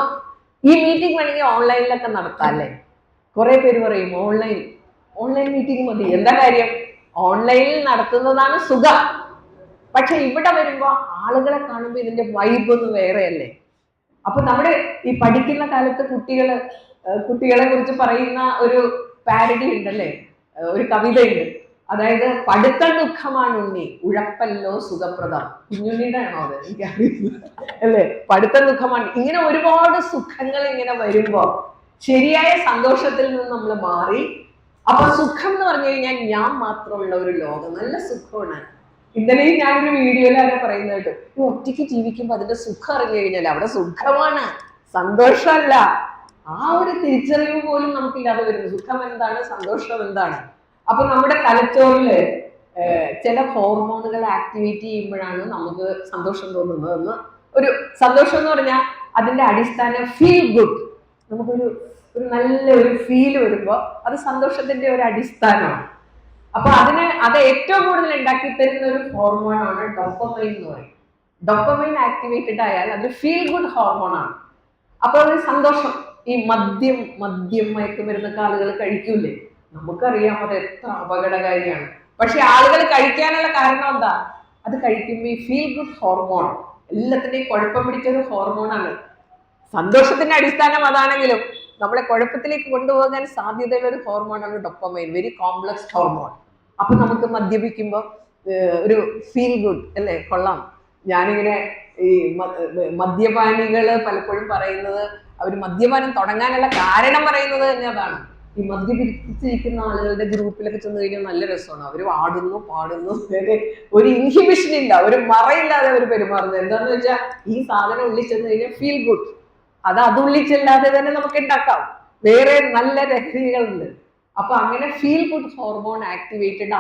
ഈ മീറ്റിംഗ് വേണമെങ്കിൽ ഓൺലൈനിലൊക്കെ നടത്താം അല്ലേ? കുറെ പേര് പറയും ഓൺലൈൻ മീറ്റിംഗ് മതി. എന്താ കാര്യം? ഓൺലൈനിൽ നടത്തുന്നതാണ് സുഖം. പക്ഷെ ഇവിടെ വരുമ്പോ ആളുകളെ കാണുമ്പോൾ ഇതിന്റെ വൈബ് ഒന്ന് വേറെയല്ലേ? അപ്പൊ നമ്മുടെ ഈ പഠിക്കുന്ന കാലത്ത് കുട്ടികളെ കുറിച്ച് പറയുന്ന ഒരു പാരഡി ഉണ്ടല്ലേ, ഒരു കവിതയുണ്ട്. അതായത് പഠിത്തം ദുഃഖമാണ് ഉണ്ണി, ഉഴപ്പല്ലോ സുഖപ്രദം. കുഞ്ഞുണ്ണിയുടെ ആണോ അത്? എനിക്കറിയില്ല അല്ലേ? പഠിത്തം ദുഃഖമാണ്. ഇങ്ങനെ ഒരുപാട് സുഖങ്ങൾ ഇങ്ങനെ വരുമ്പോ ശരിയായ സന്തോഷത്തിൽ നിന്ന് നമ്മൾ മാറി. അപ്പൊ സുഖം എന്ന് പറഞ്ഞു കഴിഞ്ഞാൽ ഞാൻ മാത്രമുള്ള ഒരു ലോകം, നല്ല സുഖമാണ്. ഇന്നലെയും ഞാനൊരു വീഡിയോയിൽ ആരോ പറയുന്നത് കേട്ടു, ഈ ഒറ്റയ്ക്ക് ജീവിക്കുമ്പോ അതിന്റെ സുഖം അറിഞ്ഞു കഴിഞ്ഞാൽ അവിടെ സുഖമാണ്, സന്തോഷമല്ല. ആ ഒരു തിരിച്ചറിവ് പോലും നമുക്കില്ലാതെ വരുന്നു. സുഖം എന്താണ്, സന്തോഷം എന്താണ്? അപ്പൊ നമ്മുടെ തലച്ചോറില് ചില ഹോർമോണുകൾ ആക്ടിവേറ്റ് ചെയ്യുമ്പോഴാണ് നമുക്ക് സന്തോഷം തോന്നുന്നതെന്ന്. ഒരു സന്തോഷം എന്ന് പറഞ്ഞാൽ അതിന്റെ അടിസ്ഥാനം ഫീൽ ഗുഡ്. നമുക്കൊരു നല്ല ഒരു ഫീല് വരുമ്പോ അത് സന്തോഷത്തിന്റെ ഒരു അടിസ്ഥാനമാണ്. അപ്പൊ അത് ഏറ്റവും കൂടുതൽ ഉണ്ടാക്കി തരുന്ന ഒരു ഹോർമോണാണ് ഡോപ്പമൈൻ എന്ന് പറയും. ഡോപ്പമൈൻ ആക്ടിവേറ്റഡ് ആയാൽ അത് ഫീൽ ഗുഡ് ഹോർമോണാണ്. അപ്പൊ ഒരു സന്തോഷം. ഈ മദ്യം മയക്കുമരുന്നൊക്കെ ആളുകൾ കഴിക്കൂലേ? നമുക്കറിയാം അത് എത്ര അപകടകാരിയാണ്. പക്ഷെ ആളുകൾ കഴിക്കാനുള്ള കാരണം എന്താ? അത് കഴിക്കുമ്പോൾ ഈ ഫീൽ ഗുഡ് ഹോർമോൺ എല്ലാത്തിന്റെയും കുഴപ്പം പിടിച്ചൊരു ഹോർമോണാണ്. സന്തോഷത്തിന്റെ അടിസ്ഥാനം അതാണെങ്കിലും നമ്മളെ കുഴപ്പത്തിലേക്ക് കൊണ്ടുപോകാൻ സാധ്യതയുള്ള ഒരു ഹോർമോണാണ് ഡോപ്പമൈൻ, വെരി കോംപ്ലക്സ് ഹോർമോൺ. അപ്പൊ നമുക്ക് മദ്യപിക്കുമ്പോൾ ഒരു ഫീൽ ഗുഡ് അല്ലേ, കൊള്ളാം. ഞാനിങ്ങനെ ഈ മദ്യപാനികള് പലപ്പോഴും പറയുന്നത്, അവർ മദ്യപാനം തുടങ്ങാനുള്ള കാരണം പറയുന്നത് തന്നെ അതാണ്. ഈ മദ്യപിച്ചിരിക്കുന്ന ആളുകളുടെ ഗ്രൂപ്പിലൊക്കെ ചെന്ന് കഴിഞ്ഞാൽ നല്ല രസമാണ്. അവർ ആടുന്നു പാടുന്നു, ഒരു ഇൻഹിബിഷൻ ഇല്ല, ഒരു മറയില്ലാതെ അവർ പെരുമാറുന്നത്. എന്താന്ന് വെച്ചാൽ ഈ സാധനം ഉള്ളിൽ ചെന്ന് കഴിഞ്ഞാൽ ഫീൽ ഗുഡ്, അത് ഉള്ളിൽ ചെല്ലാതെ തന്നെ നമുക്ക് ഉണ്ടാക്കാം. വേറെ നല്ല ലഹരികളുണ്ട്. അപ്പൊ അങ്ങനെ ഫീൽ ഗുഡ് ഹോർമോൺ ആക്ടിവേറ്റഡ്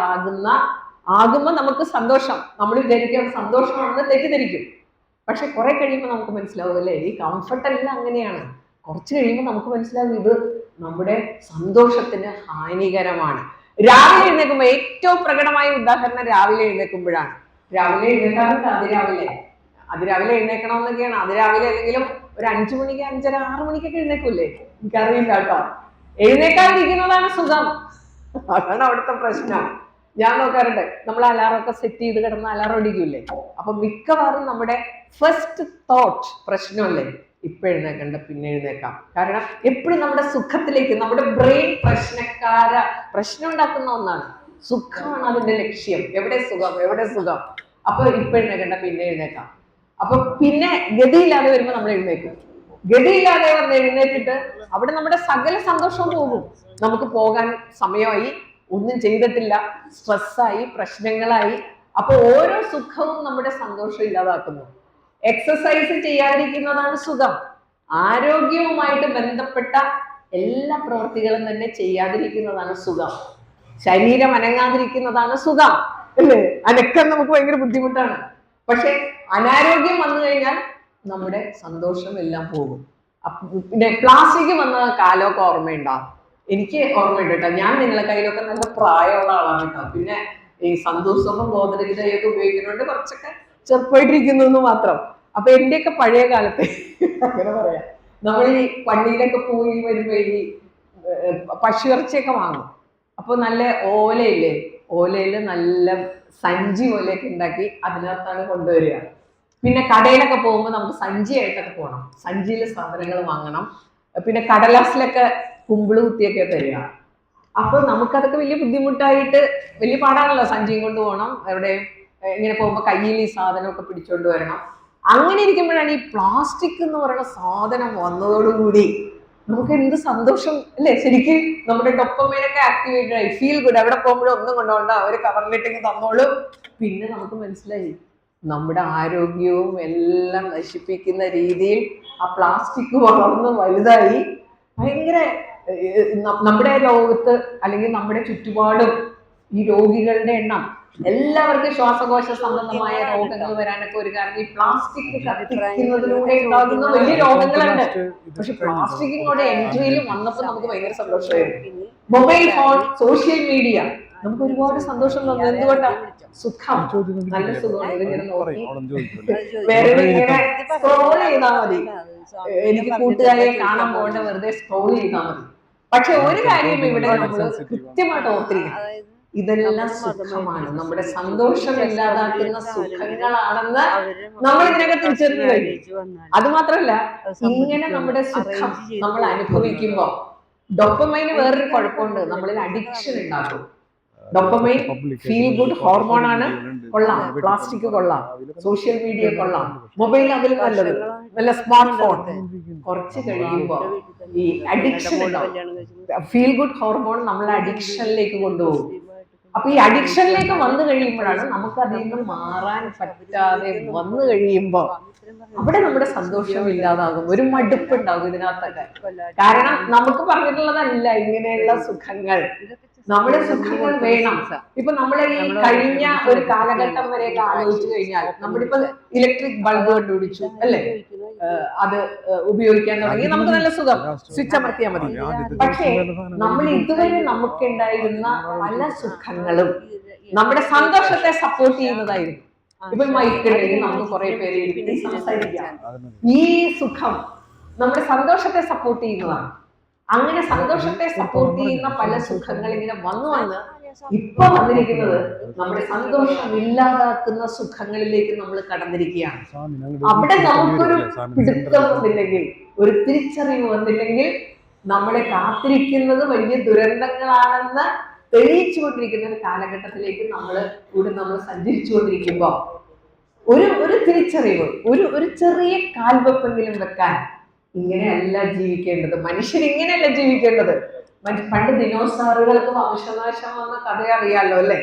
ആകുമ്പോൾ നമുക്ക് സന്തോഷം, നമ്മൾ വിചാരിക്കാൻ സന്തോഷമാണെന്ന് തെറ്റിദ്ധരിക്കും. പക്ഷെ കുറെ കഴിയുമ്പോൾ നമുക്ക് മനസ്സിലാവും അല്ലേ, ഈ കംഫർട്ട് എല്ലാം അങ്ങനെയാണ്. കുറച്ച് കഴിയുമ്പോൾ നമുക്ക് മനസ്സിലാവും ഇത് നമ്മുടെ സന്തോഷത്തിന് ഹാനികരമാണ്. രാവിലെ എഴുന്നേൽക്കുമ്പോൾ ഏറ്റവും പ്രകടമായ ഉദാഹരണം രാവിലെ എഴുന്നേൽക്കുമ്പോഴാണ്. രാവിലെ എഴുന്നേൽക്കാറുണ്ട് അതിരാവിലെ എഴുന്നേക്കണമെന്നൊക്കെയാണ്. അതിരാവിലെ അല്ലെങ്കിലും ഒരു 5 മണിക്ക് 5:30 6 മണിക്കൊക്കെ എഴുന്നേക്കൂല്ലേ? എനിക്കറിയില്ല കേട്ടോ. എഴുന്നേക്കാതിരിക്കുന്നതാണ് സുഖം. അതാണ് അവിടുത്തെ പ്രശ്നം. ഞാൻ നോക്കാറുണ്ട്, നമ്മൾ അലാറം ഒക്കെ സെറ്റ് ചെയ്ത് കിടന്ന അലാറം അടിക്കൂലേ? അപ്പൊ മിക്കവാറും നമ്മുടെ ഫസ്റ്റ് തോട്ട് പ്രശ്നമല്ലേ, ഇപ്പൊ എഴുന്നേക്കണ്ട പിന്നെ എഴുന്നേക്കാം. കാരണം എപ്പോഴും നമ്മുടെ സുഖത്തിലേക്ക്, നമ്മുടെ ബ്രെയിൻ പ്രശ്നം ഉണ്ടാക്കുന്ന ഒന്നാണ്. സുഖമാണ് അതിന്റെ ലക്ഷ്യം. എവിടെ സുഖം. അപ്പൊ ഇപ്പൊ എഴുന്നേക്കണ്ട പിന്നെ എഴുന്നേക്കാം. അപ്പൊ പിന്നെ ഗതിയില്ലാതെ വരുമ്പോ നമ്മൾ എഴുന്നേക്കും. ഗതിയില്ലാതെ വന്ന് എഴുന്നേറ്റിട്ട് അവിടെ നമ്മുടെ സകല സന്തോഷവും പോകും. നമുക്ക് പോകാൻ സമയമായി, ഒന്നും ചെയ്തിട്ടില്ല, സ്ട്രെസ്സായി, പ്രശ്നങ്ങളായി. അപ്പൊ ഓരോ സുഖവും നമ്മുടെ സന്തോഷം ഇല്ലാതാക്കുന്നു. എക്സസൈസ് ചെയ്യാതിരിക്കുന്നതാണ് സുഖം. ആരോഗ്യവുമായിട്ട് ബന്ധപ്പെട്ട എല്ലാ പ്രവൃത്തികളും തന്നെ ചെയ്യാതിരിക്കുന്നതാണ് സുഖം. ശരീരം അനങ്ങാതിരിക്കുന്നതാണ് സുഖം അല്ലേ? അനക്കം നമുക്ക് ഭയങ്കര ബുദ്ധിമുട്ടാണ്. പക്ഷെ അനാരോഗ്യം വന്നു കഴിഞ്ഞാൽ നമ്മുടെ സന്തോഷം എല്ലാം പോകും. പിന്നെ പ്ലാസ്റ്റിക് വന്ന കാലമൊക്കെ ഓർമ്മയുണ്ടാവും. എനിക്ക് ഓർമ്മയുണ്ട് കേട്ടോ. ഞാൻ നിങ്ങളെ കയ്യിലൊക്കെ നല്ല പ്രായമുള്ള ആളാണ് കേട്ടോ. പിന്നെ ഈ സന്തോഷവും ഗോദരജിതയൊക്കെ ഉപയോഗിക്കുന്നതുകൊണ്ട് കുറച്ചൊക്കെ ചെറുപ്പമായിട്ടിരിക്കുന്നു മാത്രം. അപ്പൊ എന്റെയൊക്കെ പഴയ കാലത്ത് അങ്ങനെ പറയാം, നമ്മൾ ഈ പള്ളിയിലൊക്കെ പോയി വരുമ്പോ ഈ പശുയിറച്ചിയൊക്കെ വാങ്ങും. അപ്പൊ നല്ല ഓലയില് നല്ല സഞ്ചി പോലെയൊക്കെ ഉണ്ടാക്കി അതിനകത്താണ് കൊണ്ടുവരിക. പിന്നെ കടയിലൊക്കെ പോകുമ്പോൾ നമുക്ക് സഞ്ചിയായിട്ടൊക്കെ പോകണം, സഞ്ചിയിൽ സാധനങ്ങൾ വാങ്ങണം. പിന്നെ കടലാസിലൊക്കെ കുമ്പിള് കുത്തിയൊക്കെ തരിക. അപ്പൊ നമുക്കതൊക്കെ വലിയ ബുദ്ധിമുട്ടായിട്ട്, വലിയ പാടാണല്ലോ. സഞ്ചിയും കൊണ്ട് പോകണം, അവിടെ ഇങ്ങനെ പോകുമ്പോൾ കയ്യിൽ ഈ സാധനമൊക്കെ പിടിച്ചോണ്ട് വരണം. അങ്ങനെ ഇരിക്കുമ്പോഴാണ് ഈ പ്ലാസ്റ്റിക് എന്ന് പറയുന്ന സാധനം വന്നതോടുകൂടി നമുക്ക് എന്ത് സന്തോഷം അല്ലേ? ശരിക്കും നമ്മുടെ ഡോപ്പമൈനൊക്കെ ആക്ടിവേറ്റഡ് ആയി, ഫീൽ ഗുഡ്. എവിടെ പോകുമ്പോഴും ഒന്നും കൊണ്ടുപോകണ്ട, ഒരു കവറിലിട്ടേക്ക് തന്നോളും. പിന്നെ നമുക്ക് മനസ്സിലായി നമ്മുടെ ആരോഗ്യവും എല്ലാം നശിപ്പിക്കുന്ന രീതിയിൽ ആ പ്ലാസ്റ്റിക് വളർന്ന് വലുതായി ഭയങ്കര നമ്മുടെ ലോകത്ത് അല്ലെങ്കിൽ നമ്മുടെ ചുറ്റുപാടും ഈ രോഗികളുടെ എണ്ണം, എല്ലാവർക്കും ശ്വാസകോശ സംബന്ധമായ രോഗങ്ങൾ വരാനൊക്കെ ഒരു കാരണം ഈ പ്ലാസ്റ്റിക് കത്തിക്കുന്നതിലൂടെ ഉണ്ടാകുന്ന വലിയ രോഗങ്ങളുണ്ട്. പക്ഷെ പ്ലാസ്റ്റിക്കിനോട് എൻട്രിയിൽ വന്നപ്പോൾ നമുക്ക് ഭയങ്കര സന്തോഷമായിരുന്നു. മൊബൈൽ ഫോൺ, സോഷ്യൽ മീഡിയ നമുക്ക് ഒരുപാട് സന്തോഷം തന്നു. എന്തുകൊണ്ടാണ്? സുഖം, നല്ല സുഖമാണ്. ഇതിങ്ങനെ നോക്കി വേറെ ഇങ്ങനെ സ്ക്രോൾ ചെയ്താൽ മതി. എനിക്ക് കൂട്ടുകാരെ കാണാൻ പോകേണ്ട, വെറുതെ സ്ക്രോൾ ചെയ്താൽ മതി. പക്ഷെ ഒരു കാര്യം ഇവിടെ നമ്മൾ കൃത്യമായിട്ട് ഓർത്തിരിക്കണം, ഇതെല്ലാം സുഖമാണ്, നമ്മുടെ സന്തോഷം ഇല്ലാതാക്കുന്ന സുഖങ്ങളാണെന്ന് നമ്മൾ ഇതിനൊക്കെ തിരിച്ചറിഞ്ഞു കഴിഞ്ഞു. അത് മാത്രമല്ല, ഇങ്ങനെ നമ്മുടെ സുഖം നമ്മൾ അനുഭവിക്കുമ്പോൾ ഡോപ്പമൈന് വേറൊരു കുഴപ്പമുണ്ട്, നമ്മളിൽ അഡിക്ഷൻ ഉണ്ടാക്കും. ഡോപ്പമൈൻ ഫീൽ ഗുഡ് ഹോർമോൺ ആണ്. കൊള്ളാം, പ്ലാസ്റ്റിക് കൊള്ളാം, സോഷ്യൽ മീഡിയ കൊള്ളാം, മൊബൈൽ അതിൽ നല്ലത്, നല്ല സ്മാർട്ട് ഫോൺ. കുറച്ച് കഴിയുമ്പോൾ ഈ അഡിക്ഷൻ ഉണ്ടാവും. ഫീൽ ഗുഡ് ഹോർമോൺ നമ്മളെ അഡിക്ഷനിലേക്ക് കൊണ്ടുപോകും. അപ്പൊ ഈ അഡിക്ഷനിലേക്ക് വന്നു കഴിയുമ്പോഴാണ് നമുക്ക് അതിൽ നിന്ന് മാറാൻ പറ്റാതെ വന്നു കഴിയുമ്പോ അവിടെ നമ്മുടെ സന്തോഷം ഇല്ലാതാകും. ഒരു മടുപ്പുണ്ടാകും ഇതിനകത്തൊക്കെ. കാരണം നമുക്ക് പറഞ്ഞിട്ടുള്ളതല്ല ഇങ്ങനെയുള്ള സുഖങ്ങൾ. നമ്മുടെ സുഖങ്ങൾ വേണം. ഇപ്പൊ നമ്മളെ ഈ കഴിഞ്ഞ ഒരു കാലഘട്ടം വരെയൊക്കെ ആലോചിച്ചു കഴിഞ്ഞാൽ, നമ്മളിപ്പോ ഇലക്ട്രിക് ബൾബ് കണ്ടുപിടിച്ചു അല്ലേ, അത് ഉപയോഗിക്കാൻ തുടങ്ങി, നമുക്ക് നല്ല സുഖം, സ്വിച്ച് അമർത്തിയാൽ മതി. പക്ഷേ നമ്മൾ ഇതുവരെ നമുക്കുണ്ടായിരുന്ന പല സുഖങ്ങളും നമ്മുടെ സന്തോഷത്തെ സപ്പോർട്ട് ചെയ്യുന്നതായിരുന്നു. ഇപ്പൊ മൈക്കുണ്ടെങ്കിൽ നമുക്ക് കുറെ പേര് ഇരുത്തി സംസാരിക്കാം. ഈ സുഖം നമ്മുടെ സന്തോഷത്തെ സപ്പോർട്ട് ചെയ്യുന്നതാണ്. അങ്ങനെ സന്തോഷത്തെ സപ്പോർട്ട് ചെയ്യുന്ന പല സുഖങ്ങൾ ഇങ്ങനെ വന്നു വന്ന് ഇപ്പൊ വന്നിരിക്കുന്നത് നമ്മുടെ സന്തോഷം ഇല്ലാതാക്കുന്ന സുഖങ്ങളിലേക്ക് നമ്മൾ കടന്നിരിക്കുകയാണ്. അവിടെ നമുക്കൊരു പിടുത്തം വന്നില്ലെങ്കിൽ, ഒരു തിരിച്ചറിവ് വന്നില്ലെങ്കിൽ, നമ്മളെ കാത്തിരിക്കുന്നത് വലിയ ദുരന്തങ്ങളാണെന്ന് തെളിയിച്ചുകൊണ്ടിരിക്കുന്ന ഒരു കാലഘട്ടത്തിലേക്ക് നമ്മൾ സഞ്ചരിച്ചുകൊണ്ടിരിക്കുമ്പോൾ ഒരു തിരിച്ചറിവ്, ഒരു ചെറിയ കാൽവെപ്പെങ്കിലും വെക്കാൻ, ഇങ്ങനെയല്ല ജീവിക്കേണ്ടത്, മനുഷ്യർ ഇങ്ങനെയല്ല ജീവിക്കേണ്ടത്. പണ്ട് ദിനോസാറുകൾക്ക് വംശനാശം വന്ന കഥ അറിയാലോ അല്ലെ,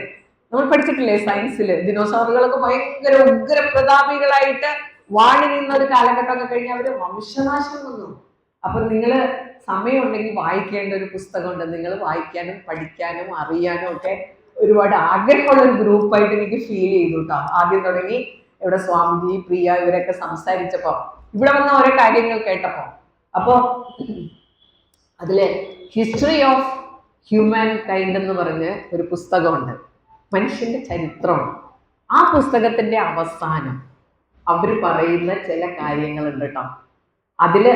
നമ്മൾ പഠിച്ചിട്ടില്ലേ സയൻസില്? ദിനോസാറുകളൊക്കെ ഭയങ്കര ഉഗ്രപ്രതാപികളായിട്ട് വാഴി നിന്ന ഒരു കാലഘട്ടമൊക്കെ കഴിഞ്ഞ് അവര് വംശനാശം വന്നു. അപ്പൊ നിങ്ങള് സമയമുണ്ടെങ്കിൽ വായിക്കേണ്ട ഒരു പുസ്തകമുണ്ട്. നിങ്ങൾ വായിക്കാനും പഠിക്കാനും അറിയാനും ഒക്കെ ഒരുപാട് ആഗ്രഹമുള്ള ഒരു ഗ്രൂപ്പായിട്ട് എനിക്ക് ഫീൽ ചെയ്തു കേട്ടോ. ആദ്യം തുടങ്ങി ഇവിടെ സ്വാമിജി, പ്രിയ ഇവരൊക്കെ സംസാരിച്ചപ്പോ, ഇവിടെ വന്ന ഓരോ കാര്യങ്ങൾ കേട്ടപ്പോ, അപ്പോ അതില് ഹിസ്റ്ററി ഓഫ് ഹ്യൂമൻ കൈൻഡ് എന്ന് പറഞ്ഞ് ഒരു പുസ്തകമുണ്ട്, മനുഷ്യന്റെ ചരിത്രമാണ്. ആ പുസ്തകത്തിന്റെ അവസാനം അവര് പറയുന്ന ചില കാര്യങ്ങളുണ്ട് കേട്ടോ.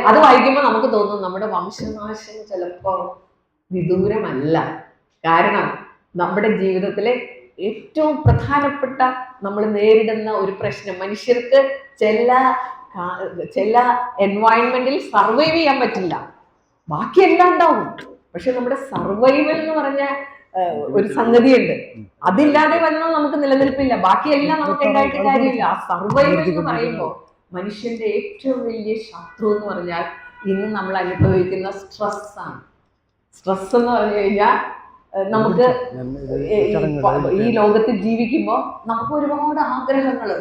അത് വായിക്കുമ്പോൾ നമുക്ക് തോന്നും നമ്മുടെ വംശനാശം ചിലപ്പോ വിദൂരമല്ല. കാരണം നമ്മുടെ ജീവിതത്തിലെ ഏറ്റവും പ്രധാനപ്പെട്ട നമ്മൾ നേരിടുന്ന ഒരു പ്രശ്നം, മനുഷ്യർക്ക് ചില എൻവയൺമെന്റിൽ സർവൈവ് ചെയ്യാൻ പറ്റില്ല, ബാക്കിയെല്ലാം ഉണ്ടാവും. പക്ഷെ നമ്മുടെ സർവൈവൽ എന്ന് പറഞ്ഞ ഒരു സംഗതിയുണ്ട്, അതില്ലാതെ വന്നാൽ നമുക്ക് നിലനിൽപ്പില്ല. ബാക്കിയെല്ലാം നമുക്ക് ഉണ്ടായിട്ട് കാര്യമില്ല. ആ സർവൈവൽ എന്ന് പറയുമ്പോൾ മനുഷ്യന്റെ ഏറ്റവും വലിയ ശത്രു എന്ന് പറഞ്ഞാൽ ഇന്ന് നമ്മൾ അനുഭവിക്കുന്ന സ്ട്രെസ് ആണ്. സ്ട്രെസ് എന്ന് പറഞ്ഞു കഴിഞ്ഞാൽ നമുക്ക് ഈ ലോകത്ത് ജീവിക്കുമ്പോൾ നമുക്ക് ഒരുപാട് ആഗ്രഹങ്ങൾ,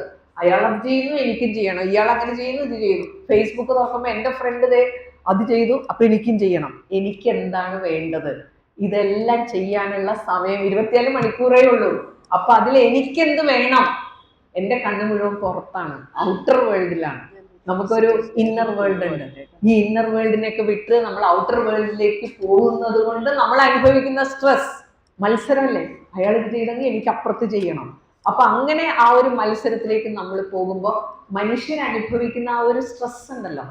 അയാൾ അത് ചെയ്യുന്നു എനിക്കും ചെയ്യണം, ഇയാൾ അങ്ങനെ ചെയ്യുന്നു ഇത് ചെയ്യുന്നു. ഫേസ്ബുക്ക് നോക്കുമ്പോൾ എൻ്റെ ഫ്രണ്ട് അത് ചെയ്തു അപ്പൊ എനിക്കും ചെയ്യണം, എനിക്ക് എന്താണ് വേണ്ടത്, ഇതെല്ലാം ചെയ്യാനുള്ള സമയം 24 മണിക്കൂറേ ഉള്ളൂ. അപ്പൊ അതിൽ എനിക്കെന്ത് വേണം? എൻ്റെ കണ്ണ് മുഴുവൻ പുറത്താണ്, ഔട്ടർ വേൾഡിലാണ്. നമുക്കൊരു ഇന്നർ വേൾഡ് ഉണ്ട്. ഈ ഇന്നർ വേൾഡിനെയൊക്കെ വിട്ട് നമ്മൾ ഔട്ടർ വേൾഡിലേക്ക് പോകുന്നത് കൊണ്ട് നമ്മൾ അനുഭവിക്കുന്ന സ്ട്രെസ്, മത്സരമല്ലേ, അയാൾ ഇത് ചെയ്തെങ്കിൽ എനിക്ക് അപ്പുറത്ത് ചെയ്യണം. അപ്പൊ അങ്ങനെ ആ ഒരു മത്സരത്തിലേക്ക് നമ്മൾ പോകുമ്പോൾ മനുഷ്യൻ അനുഭവിക്കുന്ന ആ ഒരു സ്ട്രെസ് ഉണ്ടല്ലോ,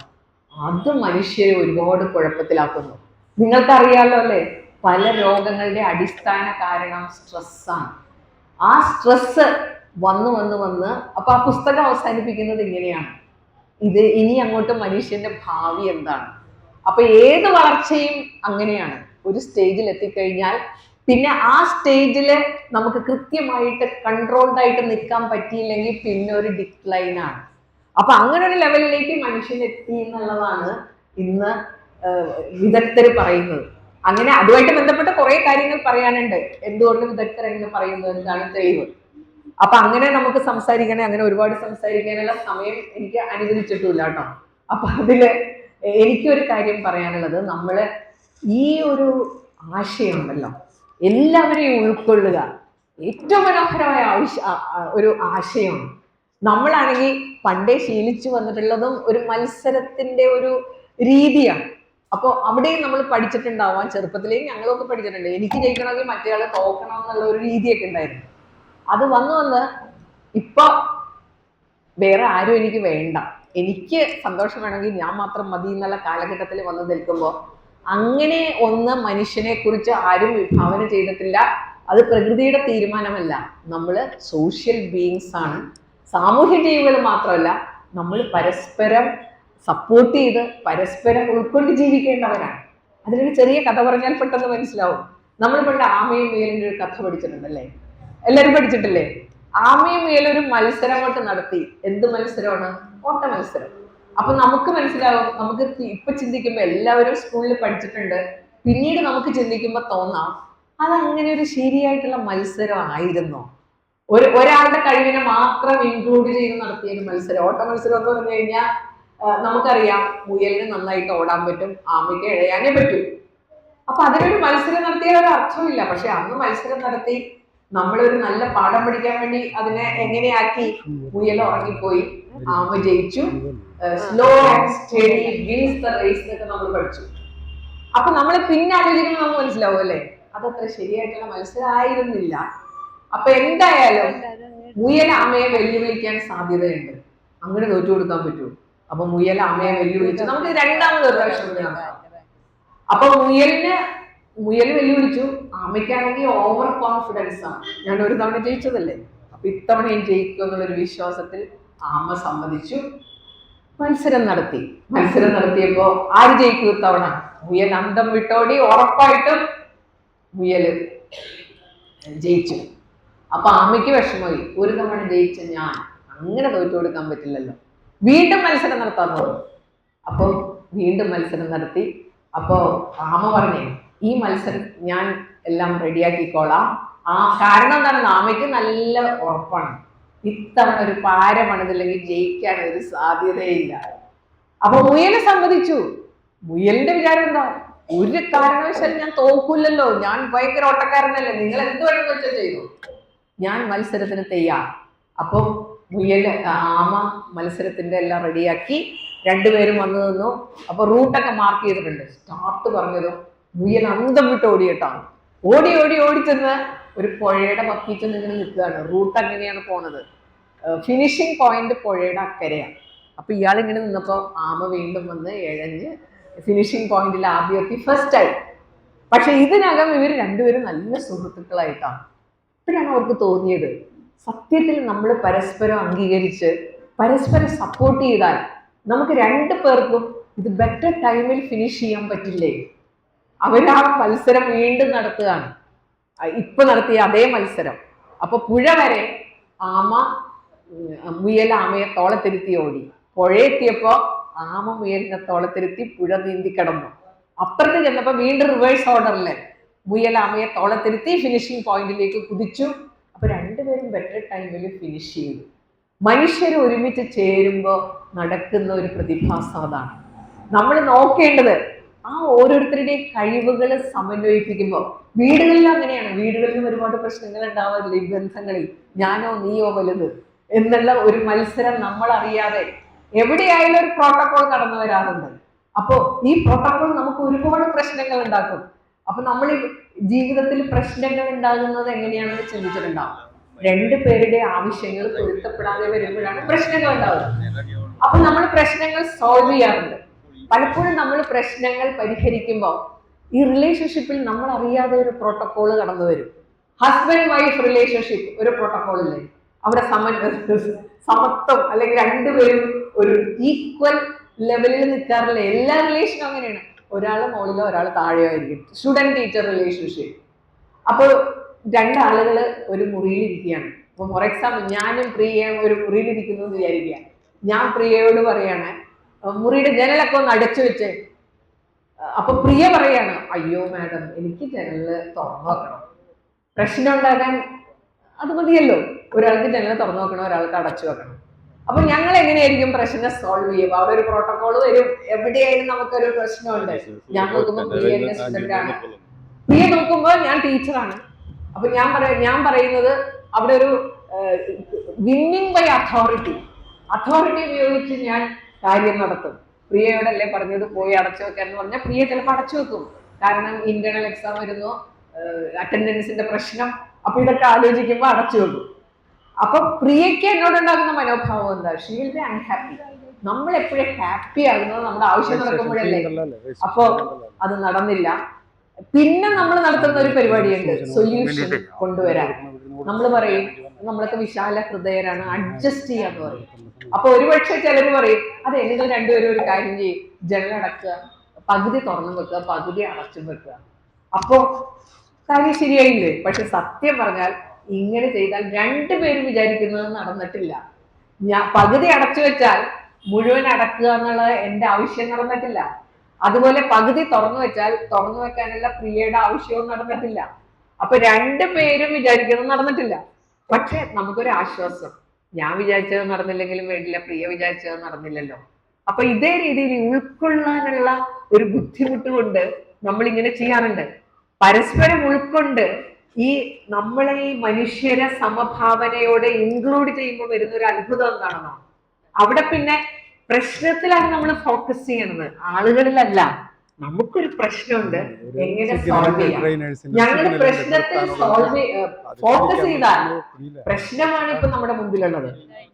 അത് മനുഷ്യരെ ഒരുപാട് കുഴപ്പത്തിലാക്കുന്നു. നിങ്ങൾക്കറിയാലോ അല്ലേ, പല രോഗങ്ങളുടെ അടിസ്ഥാന കാരണം സ്ട്രെസ്സാണ്. ആ സ്ട്രെസ് വന്ന് അപ്പൊ ആ പുസ്തകം അവസാനിപ്പിക്കുന്നത് ഇങ്ങനെയാണ്, ഇത് ഇനി അങ്ങോട്ട് മനുഷ്യന്റെ ഭാവി എന്താണ്? അപ്പൊ ഏത് വളർച്ചയും അങ്ങനെയാണ്. ഒരു സ്റ്റേജിൽ എത്തിക്കഴിഞ്ഞാൽ പിന്നെ ആ സ്റ്റേജില് നമുക്ക് കൃത്യമായിട്ട് കൺട്രോൾഡ് ആയിട്ട് നിൽക്കാൻ പറ്റിയില്ലെങ്കിൽ പിന്നെ ഒരു ഡിക്ലൈനാണ്. അപ്പൊ അങ്ങനെ ഒരു ലെവലിലേക്ക് മനുഷ്യൻ എത്തി എന്നുള്ളതാണ് ഇന്ന് വിദഗ്ധർ പറയുന്നത്. അങ്ങനെ അതുമായിട്ട് ബന്ധപ്പെട്ട കുറെ കാര്യങ്ങൾ പറയാനുണ്ട്. എന്തുകൊണ്ട് വിദഗ്ധർ എങ്ങനെ പറയുന്നത്, എന്താണ് തെളിവ്? അപ്പൊ അങ്ങനെ നമുക്ക് സംസാരിക്കണേ, അങ്ങനെ ഒരുപാട് സംസാരിക്കാനുള്ള സമയം എനിക്ക് അനുവദിച്ചിട്ടില്ല കേട്ടോ. അപ്പൊ അതില് എനിക്കൊരു കാര്യം പറയാനുള്ളത്, നമ്മള് ഈ ഒരു ആശയം ഉണ്ടല്ലോ, എല്ലാവരെയും ഉൾക്കൊള്ളുക ഏറ്റവും മനോഹരമായ ഒരു ആശയമാണ്. നമ്മളാണെങ്കിൽ പണ്ടേ ശീലിച്ചു വന്നിട്ടുള്ളതും ഒരു മത്സരത്തിന്റെ ഒരു രീതിയാണ്. അപ്പോൾ അവിടെയും നമ്മൾ പഠിച്ചിട്ടുണ്ടാവാം, ചെറുപ്പത്തിലേ ഞങ്ങളൊക്കെ പഠിച്ചിട്ടുണ്ട്, എനിക്ക് ജയിക്കണമെങ്കിൽ മറ്റേയാളെ തോക്കണം എന്നുള്ള ഒരു രീതിയൊക്കെ ഉണ്ടായിരുന്നു. അത് വന്ന് ഇപ്പൊ വേറെ ആരും എനിക്ക് വേണ്ട, എനിക്ക് സന്തോഷം വേണമെങ്കിൽ ഞാൻ മാത്രം മതി എന്നുള്ള കാലഘട്ടത്തിൽ വന്ന് നിൽക്കുമ്പോൾ അങ്ങനെ ഒന്ന് മനുഷ്യനെ കുറിച്ച് ആരും വിഭാവന ചെയ്തിട്ടില്ല. അത് പ്രകൃതിയുടെ തീരുമാനമല്ല, നമ്മൾ സോഷ്യൽ ബീയിങ്സ് ആണ്. സാമൂഹ്യ ജീവികൾ മാത്രമല്ല, നമ്മൾ പരസ്പരം സപ്പോർട്ട് ചെയ്ത് പരസ്പരം ഉൾക്കൊണ്ട് ജീവിക്കേണ്ടവരാണ്. അതിനൊരു ചെറിയ കഥ പറഞ്ഞാൽ പെട്ടെന്ന് മനസ്സിലാവും. നമ്മൾ പണ്ട് ആമയും മുയലിൻ്റെ ഒരു കഥ പഠിച്ചിട്ടുണ്ടല്ലേ, എല്ലാവരും പഠിച്ചിട്ടില്ലേ? ആമയും മുയലും ഒരു മത്സരം നടത്തി. എന്ത് മത്സരമാണ്? ഓട്ട മത്സരം. അപ്പൊ നമുക്ക് മനസ്സിലാവും, നമുക്ക് ഇപ്പൊ ചിന്തിക്കുമ്പോ എല്ലാവരും സ്കൂളിൽ പഠിച്ചിട്ടുണ്ട്, പിന്നീട് നമുക്ക് ചിന്തിക്കുമ്പോ തോന്നാം അതങ്ങനെ ഒരു ശരിയായിട്ടുള്ള മത്സരം ആയിരുന്നോ? ഒരാളുടെ കഴിവിനെ മാത്രം ഇൻക്ലൂഡ് ചെയ്ത് നടത്തിയ ഒരു മത്സരം. ഓട്ട മത്സരം എന്ന് പറഞ്ഞു കഴിഞ്ഞാൽ നമുക്കറിയാം, മുയലിന് നന്നായിട്ട് ഓടാൻ പറ്റും, ആമയ്ക്ക് ഇഴയാനേ പറ്റും. അപ്പൊ അതിനൊരു മത്സരം നടത്തിയ ഒരു അർത്ഥമില്ല. പക്ഷെ അന്ന് മത്സരം നടത്തി നമ്മളൊരു നല്ല പാഠം പഠിക്കാൻ വേണ്ടി അതിനെ എങ്ങനെയാക്കി, മുയൽ ഉറങ്ങിപ്പോയി, ആമ ജയിച്ചു, slow and steady wins the race എന്നൊക്കെ നമ്മൾ പഠിച്ചു. അപ്പൊ നമ്മൾ പിന്നെ ആലോചിക്കുമ്പോൾ നമുക്ക് മനസ്സിലാവും അല്ലേ, അതത്ര ശരിയായിട്ടുള്ള മത്സരം ആയിരുന്നില്ല. അപ്പൊ എന്തായാലും മുയൽ ആമയെ വെല്ലുവിളിക്കാൻ സാധ്യതയുണ്ട്. അങ്ങനെ തോറ്റു കൊടുക്കാൻ പറ്റുമോ? അപ്പൊ മുയൽ ആമയെ വെല്ലുവിളിച്ചു, നമുക്ക് രണ്ടാമത് ഒരു പ്രാവശ്യം നടത്താം. അപ്പൊ മുയൽ വെല്ലുവിളിച്ചു, ആമയ്ക്കാണെങ്കിൽ ഓവർ കോൺഫിഡൻസ് ആണ്, ഞാൻ ഒരു തവണ ജയിച്ചതല്ലേ, അപ്പൊ ഇത്തവണയും ജയിക്കും എന്നുള്ളൊരു വിശ്വാസത്തിൽ ആമ സമ്മതിച്ചു, മത്സരം നടത്തി. മത്സരം നടത്തിയപ്പോ ആര് ജയിക്കും ഇത്തവണ? മുയൽ അന്തം വിട്ടോടി, ഉറപ്പായിട്ടും മുയൽ ജയിച്ചു. അപ്പൊ ആമയ്ക്ക് വിഷമമായി, ഒരു തവണ ജയിച്ച ഞാൻ അങ്ങനെ തോറ്റു കൊടുക്കാൻ പറ്റില്ലല്ലോ, വീണ്ടും മത്സരം നടത്താൻ തോന്നും. അപ്പൊ വീണ്ടും മത്സരം നടത്തി. അപ്പോ ആമ പറഞ്ഞേ, ഈ മത്സരം ഞാൻ എല്ലാം റെഡിയാക്കിക്കോളാം. കാരണം എന്താണ്? ആമയ്ക്ക് നല്ല ഉറപ്പാണ്, ഇത്തവണ ഒരു പാര പണിതില്ലെങ്കിൽ ജയിക്കാൻ ഒരു സാധ്യതയില്ല. അപ്പൊ മുയല് സമ്മതിച്ചു. മുയലിന്റെ വിചാരം എന്താ? ഒരു കാരണവശാലും ഞാൻ തോക്കൂലല്ലോ, ഞാൻ ഭയങ്കര ഓട്ടക്കാരനല്ലേ, നിങ്ങൾ എന്ത് വേണമെന്ന് വെച്ചാൽ ചെയ്തു, ഞാൻ മത്സരത്തിന് തയ്യാർ. അപ്പൊ ആമ മത്സരത്തിന്റെ എല്ലാം റെഡിയാക്കി, രണ്ടുപേരും വന്നു നിന്നു. അപ്പൊ റൂട്ടൊക്കെ മാർക്ക് ചെയ്തിട്ടുണ്ട്. സ്റ്റാർട്ട് പറഞ്ഞതും മുയൽ അന്തം വിട്ട് ഓടിയിട്ടാണ്. ഓടി ചെന്ന് ഒരു പുഴയുടെ പക്കീച്ച് ഇങ്ങനെ നിൽക്കുകയാണ്. റൂട്ട് അങ്ങനെയാണ് പോണത്, ഫിനിഷിംഗ് പോയിന്റ് പുഴയുടെ അക്കരെയാണ്. അപ്പൊ ഇയാൾ ഇങ്ങനെ നിന്നപ്പോ ആമ വീണ്ടും വന്ന് ഇഴഞ്ഞ് ഫിനിഷിംഗ് പോയിന്റിൽ ആദ്യം എത്തി, ഫസ്റ്റ് ആയി. പക്ഷെ ഇതിനകം ഇവർ രണ്ടുപേരും നല്ല സുഹൃത്തുക്കളായിട്ടാണ്. ഇപ്പോഴാണ് അവർക്ക് തോന്നിയത്, സത്യത്തിൽ നമ്മൾ പരസ്പരം അംഗീകരിച്ച് പരസ്പരം സപ്പോർട്ട് ചെയ്താൽ നമുക്ക് രണ്ടു പേർക്കും ഇത് ബെറ്റർ ടൈമിൽ ഫിനിഷ് ചെയ്യാൻ പറ്റില്ലേ? അവരാ മത്സരം വീണ്ടും നടത്തുകയാണ്, ഇപ്പൊ നടത്തിയ അതേ മത്സരം. അപ്പൊ പുഴ വരെ മുയൽ ആമയെ തോളത്തിരുത്തി ഓടി. പുഴയെത്തിയപ്പോ ആമ മുയലിനെ തോളത്തിരുത്തി പുഴ നീന്തി കിടന്നു. അപ്പുറത്ത് ചെന്നപ്പോ വീണ്ടും റിവേഴ്സ് ഓർഡറില് മുയൽ ആമയെ തോളത്തിരുത്തി ഫിനിഷിംഗ് പോയിന്റിലേക്ക് കുതിച്ചു. അപ്പൊ രണ്ടുപേരും ബെറ്റർ ടൈമിൽ ഫിനിഷ് ചെയ്തു. മനുഷ്യർ ഒരുമിച്ച് ചേരുമ്പോൾ നടക്കുന്ന ഒരു പ്രതിഭാസം അതാണ്. നമ്മൾ നോക്കേണ്ടത് ആ ഓരോരുത്തരുടെയും കഴിവുകൾ സമന്വയിപ്പിക്കുമ്പോൾ. വീടുകളിൽ അങ്ങനെയാണ്, വീടുകളിലും ഒരുപാട് പ്രശ്നങ്ങൾ ഉണ്ടാവാറില്ല ഈ ബന്ധങ്ങളിൽ, ഞാനോ നീയോ വലുത് എന്നുള്ള ഒരു മത്സരം നമ്മൾ അറിയാതെ എവിടെയായാലും ഒരു പ്രോട്ടോകോൾ കടന്നു വരാറുണ്ട്. അപ്പോൾ ഈ പ്രോട്ടോകോൾ നമുക്ക് ഒരുപാട് പ്രശ്നങ്ങൾ ഉണ്ടാക്കും. അപ്പൊ നമ്മൾ ജീവിതത്തിൽ പ്രശ്നങ്ങൾ ഉണ്ടാകുന്നത് എങ്ങനെയാണെന്ന് ചിന്തിച്ചിട്ടുണ്ടാവും. രണ്ടുപേരുടെ ആവശ്യങ്ങൾ പൊരുത്തപ്പെടാതെ വരുമ്പോഴാണ് പ്രശ്നങ്ങൾ ഉണ്ടാവുന്നത്. അപ്പൊ നമ്മൾ പ്രശ്നങ്ങൾ സോൾവ് ചെയ്യാറുണ്ട്. പലപ്പോഴും നമ്മൾ പ്രശ്നങ്ങൾ പരിഹരിക്കുമ്പോൾ ഈ റിലേഷൻഷിപ്പിൽ നമ്മൾ അറിയാതെ ഒരു പ്രോട്ടോകോൾ കടന്നു വരും. ഹസ്ബൻഡ് വൈഫ് റിലേഷൻഷിപ്പ് ഒരു പ്രോട്ടോകോൾ ഇല്ലേ? അവിടെ സമത്വം അല്ലെങ്കിൽ രണ്ടുപേരും ഒരു ഈക്വൽ ലെവലിൽ നിൽക്കാറില്ല. എല്ലാ റിലേഷനും അങ്ങനെയാണ്, ഒരാൾ മുകളിലോ ഒരാൾ താഴെയോ ആയിരിക്കും. Student teacher relationship. അപ്പോൾ രണ്ടാളുകൾ ഒരു മുറിയിലിരിക്കുകയാണ്. അപ്പൊ ഫോർ എക്സാമ്പിൾ ഞാനും പ്രിയയും ഒരു മുറിയിലിരിക്കുന്നു എന്ന് വിചാരിക്കുക. ഞാൻ പ്രിയയോട് പറയാണ്, മുറിയുടെ ജനലൊക്കെ ഒന്ന് അടച്ചു വെച്ച്. അപ്പൊ പ്രിയ പറയാണ്, അയ്യോ മാഡം എനിക്ക് ജനല് തുറന്നു വെക്കണം. പ്രശ്നം ഉണ്ടാകാൻ അത് മതിയല്ലോ, ഒരാൾക്ക് ജനൽ തുറന്നു വെക്കണം, ഒരാൾക്ക് അടച്ചു വെക്കണം. അപ്പൊ ഞങ്ങൾ എങ്ങനെയായിരിക്കും പ്രശ്നം സോൾവ് ചെയ്യുക? അവിടെ ഒരു പ്രോട്ടോകോൾ വരും. എവിടെയായാലും നമുക്കൊരു പ്രശ്നമുണ്ട്. ഞാൻ നോക്കുമ്പോൾ പ്രിയ എന്റെ സ്റ്റുഡന്റ് ആണ്, പ്രിയ നോക്കുമ്പോൾ ഞാൻ ടീച്ചറാണ്. അപ്പൊ ഞാൻ പറയുന്നത് അവിടെ ഒരു വിന്നിങ് ബൈ അതോറിറ്റി ഉപയോഗിച്ച് ഞാൻ കാര്യം നടത്തും. പ്രിയയോടല്ലേ പറഞ്ഞത് പോയി അടച്ചു വെക്കാൻ എന്ന് പറഞ്ഞാൽ പ്രിയ ചിലപ്പോൾ അടച്ചു വെക്കും. കാരണം ഇന്റേണൽ എക്സാം വരുന്നു, അറ്റൻഡൻസിന്റെ പ്രശ്നം, അപ്പൊ ഇതൊക്കെ ആലോചിക്കുമ്പോൾ അടച്ചു വെക്കും. അപ്പൊ പ്രിയയ്ക്ക് എന്നോടുണ്ടാകുന്ന മനോഭാവം എന്താ? She will be unhappy. നമ്മൾ എപ്പോഴും ഹാപ്പി ആകുന്നത് നമ്മുടെ ആവശ്യം നടക്കുമ്പോഴല്ലേ. അപ്പൊ അത് നടന്നില്ല. പിന്നെ നമ്മൾ നടത്തുന്ന ഒരു പരിപാടിയുണ്ട്, സൊല്യൂഷൻ കൊണ്ടുവരാൻ. നമ്മൾ പറയും നമ്മളൊക്കെ വിശാല ഹൃദയരാണ്, അഡ്ജസ്റ്റ് ചെയ്യാന്ന് പറയും. അപ്പൊ ഒരുപക്ഷെ ചിലർ പറയും അതെ നിങ്ങൾ രണ്ടുപേരും ഒരു കാര്യം ചെയ്യും, ജനലടക്കുക, പകുതി തുറന്നു വെക്കുക, പകുതി അടച്ചും വെക്കുക. അപ്പോ കാര്യം ശരിയായില്ലേ? പക്ഷെ സത്യം പറഞ്ഞാൽ ഇങ്ങനെ ചെയ്താൽ രണ്ടുപേരും വിചാരിക്കുന്നത് നടന്നിട്ടില്ല. ഞാൻ പകുതി അടച്ചു വെച്ചാൽ മുഴുവൻ അടക്കുക എന്നുള്ളത് എന്റെ ആവശ്യം നടന്നിട്ടില്ല. അതുപോലെ പകുതി തുറന്നു വെച്ചാൽ തുറന്നു വെക്കാനുള്ള പ്രിയയുടെ ആവശ്യവും നടന്നിട്ടില്ല. അപ്പൊ രണ്ടുപേരും വിചാരിക്കുന്നത് നടന്നിട്ടില്ല. പക്ഷെ നമുക്കൊരു ആശ്വാസം, ഞാൻ വിചാരിച്ചത് നടന്നില്ലെങ്കിലും വേണ്ടില്ല, പ്രിയ വിചാരിച്ചത് നടന്നില്ലല്ലോ. അപ്പൊ ഇതേ രീതിയിൽ ഉൾക്കൊള്ളാനുള്ള ഒരു ബുദ്ധിമുട്ട് കൊണ്ട് നമ്മൾ ഇങ്ങനെ ചെയ്യാറുണ്ട്. പരസ്പരം ഉൾക്കൊണ്ട് ഈ നമ്മളെ ഈ മനുഷ്യരെ സമഭാവനയോടെ ഇൻക്ലൂഡ് ചെയ്യുമ്പോൾ വരുന്ന ഒരു അത്ഭുതം എന്താണെന്നോ, അവിടെ പിന്നെ പ്രശ്നത്തിലാണ് നമ്മൾ ഫോക്കസ് ചെയ്യണത്, ആളുകളിലല്ല. നമുക്കൊരു പ്രശ്നമുണ്ട്, എങ്ങനെ സോൾവ് ചെയ്യാം. ഞങ്ങൾ പ്രശ്നത്തിൽ ഫോക്കസ് ചെയ്താൽ പ്രശ്നമാണ് ഇപ്പൊ നമ്മുടെ മുമ്പിലുള്ളത്.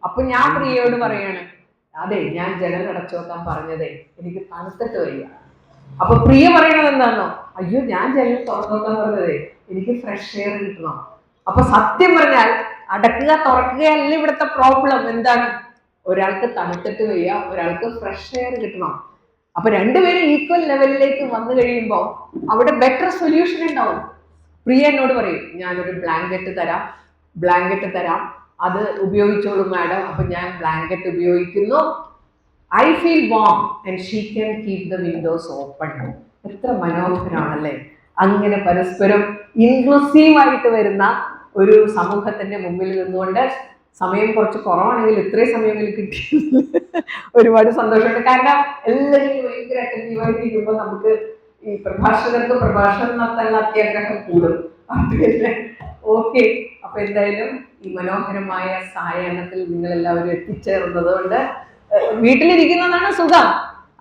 അപ്പൊ ഞാൻ പ്രിയയോട് പറയാണ്, അതെ ഞാൻ ജനൽ അടച്ചു വെക്കാൻ പറഞ്ഞതേ എനിക്ക് തണുത്തിട്ട് വയ്യ. അപ്പൊ പ്രിയ പറയണത് എന്താണോ, അയ്യോ ഞാൻ ജനൽ തുറന്നു വെക്കാൻ പറഞ്ഞതേ എനിക്ക് ഫ്രഷ് എയർ കിട്ടണം. അപ്പൊ സത്യം പറഞ്ഞാൽ അടക്കുക തുറക്കുകയല്ല ഇവിടുത്തെ പ്രോബ്ലം. എന്താണ്? ഒരാൾക്ക് തണുത്തിട്ട് വയ്യ, ഒരാൾക്ക് ഫ്രഷ് എയർ കിട്ടണം. അപ്പൊ രണ്ടുപേരും ഈക്വൽ ലെവലിലേക്ക് വന്നു കഴിയുമ്പോൾ അവിടെ ബെറ്റർ സൊല്യൂഷൻ ഉണ്ടാവും. പ്രിയ എന്നോട് പറയും ഞാനൊരു ബ്ലാങ്കറ്റ് തരാം, അത് ഉപയോഗിച്ചോളൂ മാഡം. അപ്പൊ ഞാൻ ബ്ലാങ്കറ്റ് ഉപയോഗിക്കുന്നു, I feel warm and she can keep the Windows open. എത്ര മനോഹരമാണല്ലേ? അങ്ങനെ പരസ്പരം ഇൻക്ലൂസീവ് ആയിട്ട് വരുന്ന ഒരു സമൂഹത്തിന്റെ മുമ്പിൽ നിന്നുകൊണ്ട്, സമയം കുറച്ച് കുറവാണെങ്കിൽ ഇത്രയും സമയങ്ങളിൽ കിട്ടിയത് ഒരുപാട് സന്തോഷമുണ്ട്. കാരണം എല്ലാവരും ഭയങ്കര അറ്റൻറ്റീവായിട്ട് ഇരിക്കുമ്പോൾ നമുക്ക് ഈ പ്രഭാഷകർക്ക് പ്രഭാഷണം നടത്താനുള്ള അത്യാഗ്രഹം കൂടും. ഓക്കെ, അപ്പൊ എന്തായാലും ഈ മനോഹരമായ സായാഹ്നത്തിൽ നിങ്ങൾ എല്ലാവരും എത്തിച്ചേർന്നത് കൊണ്ട് വീട്ടിലിരിക്കുന്നതാണ് സുഖം.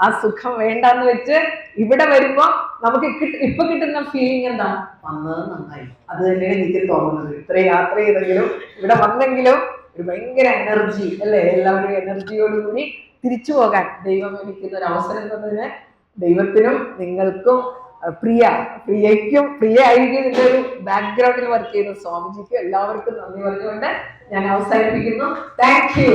ആ സുഖം വേണ്ടെന്ന് വെച്ച് ഇവിടെ വരുമ്പോ നമുക്ക് ഇപ്പൊ കിട്ടുന്ന ഫീലിംഗ് എന്താ? വന്നത് നന്നായി. അത് തന്നെയാണ് എനിക്ക് തോന്നുന്നത്. ഇത്രയും യാത്ര ചെയ്തെങ്കിലും ഇവിടെ വന്നെങ്കിലും ഒരു ഭയങ്കര എനർജി അല്ലേ? എല്ലാവരും എനർജിയോടുകൂടി തിരിച്ചു പോകാൻ ദൈവം എനിക്കുന്ന ഒരു അവസരം തന്നതിന് ദൈവത്തിനും നിങ്ങൾക്കും പ്രിയ ആയിരിക്കും ഇതിന്റെ ഒരു ബാക്ക്ഗ്രൗണ്ടിൽ വർക്ക് ചെയ്യുന്ന സ്വാമിജിക്കും എല്ലാവർക്കും നന്ദി പറഞ്ഞുകൊണ്ട് ഞാൻ അവസാനിപ്പിക്കുന്നു. Thank you.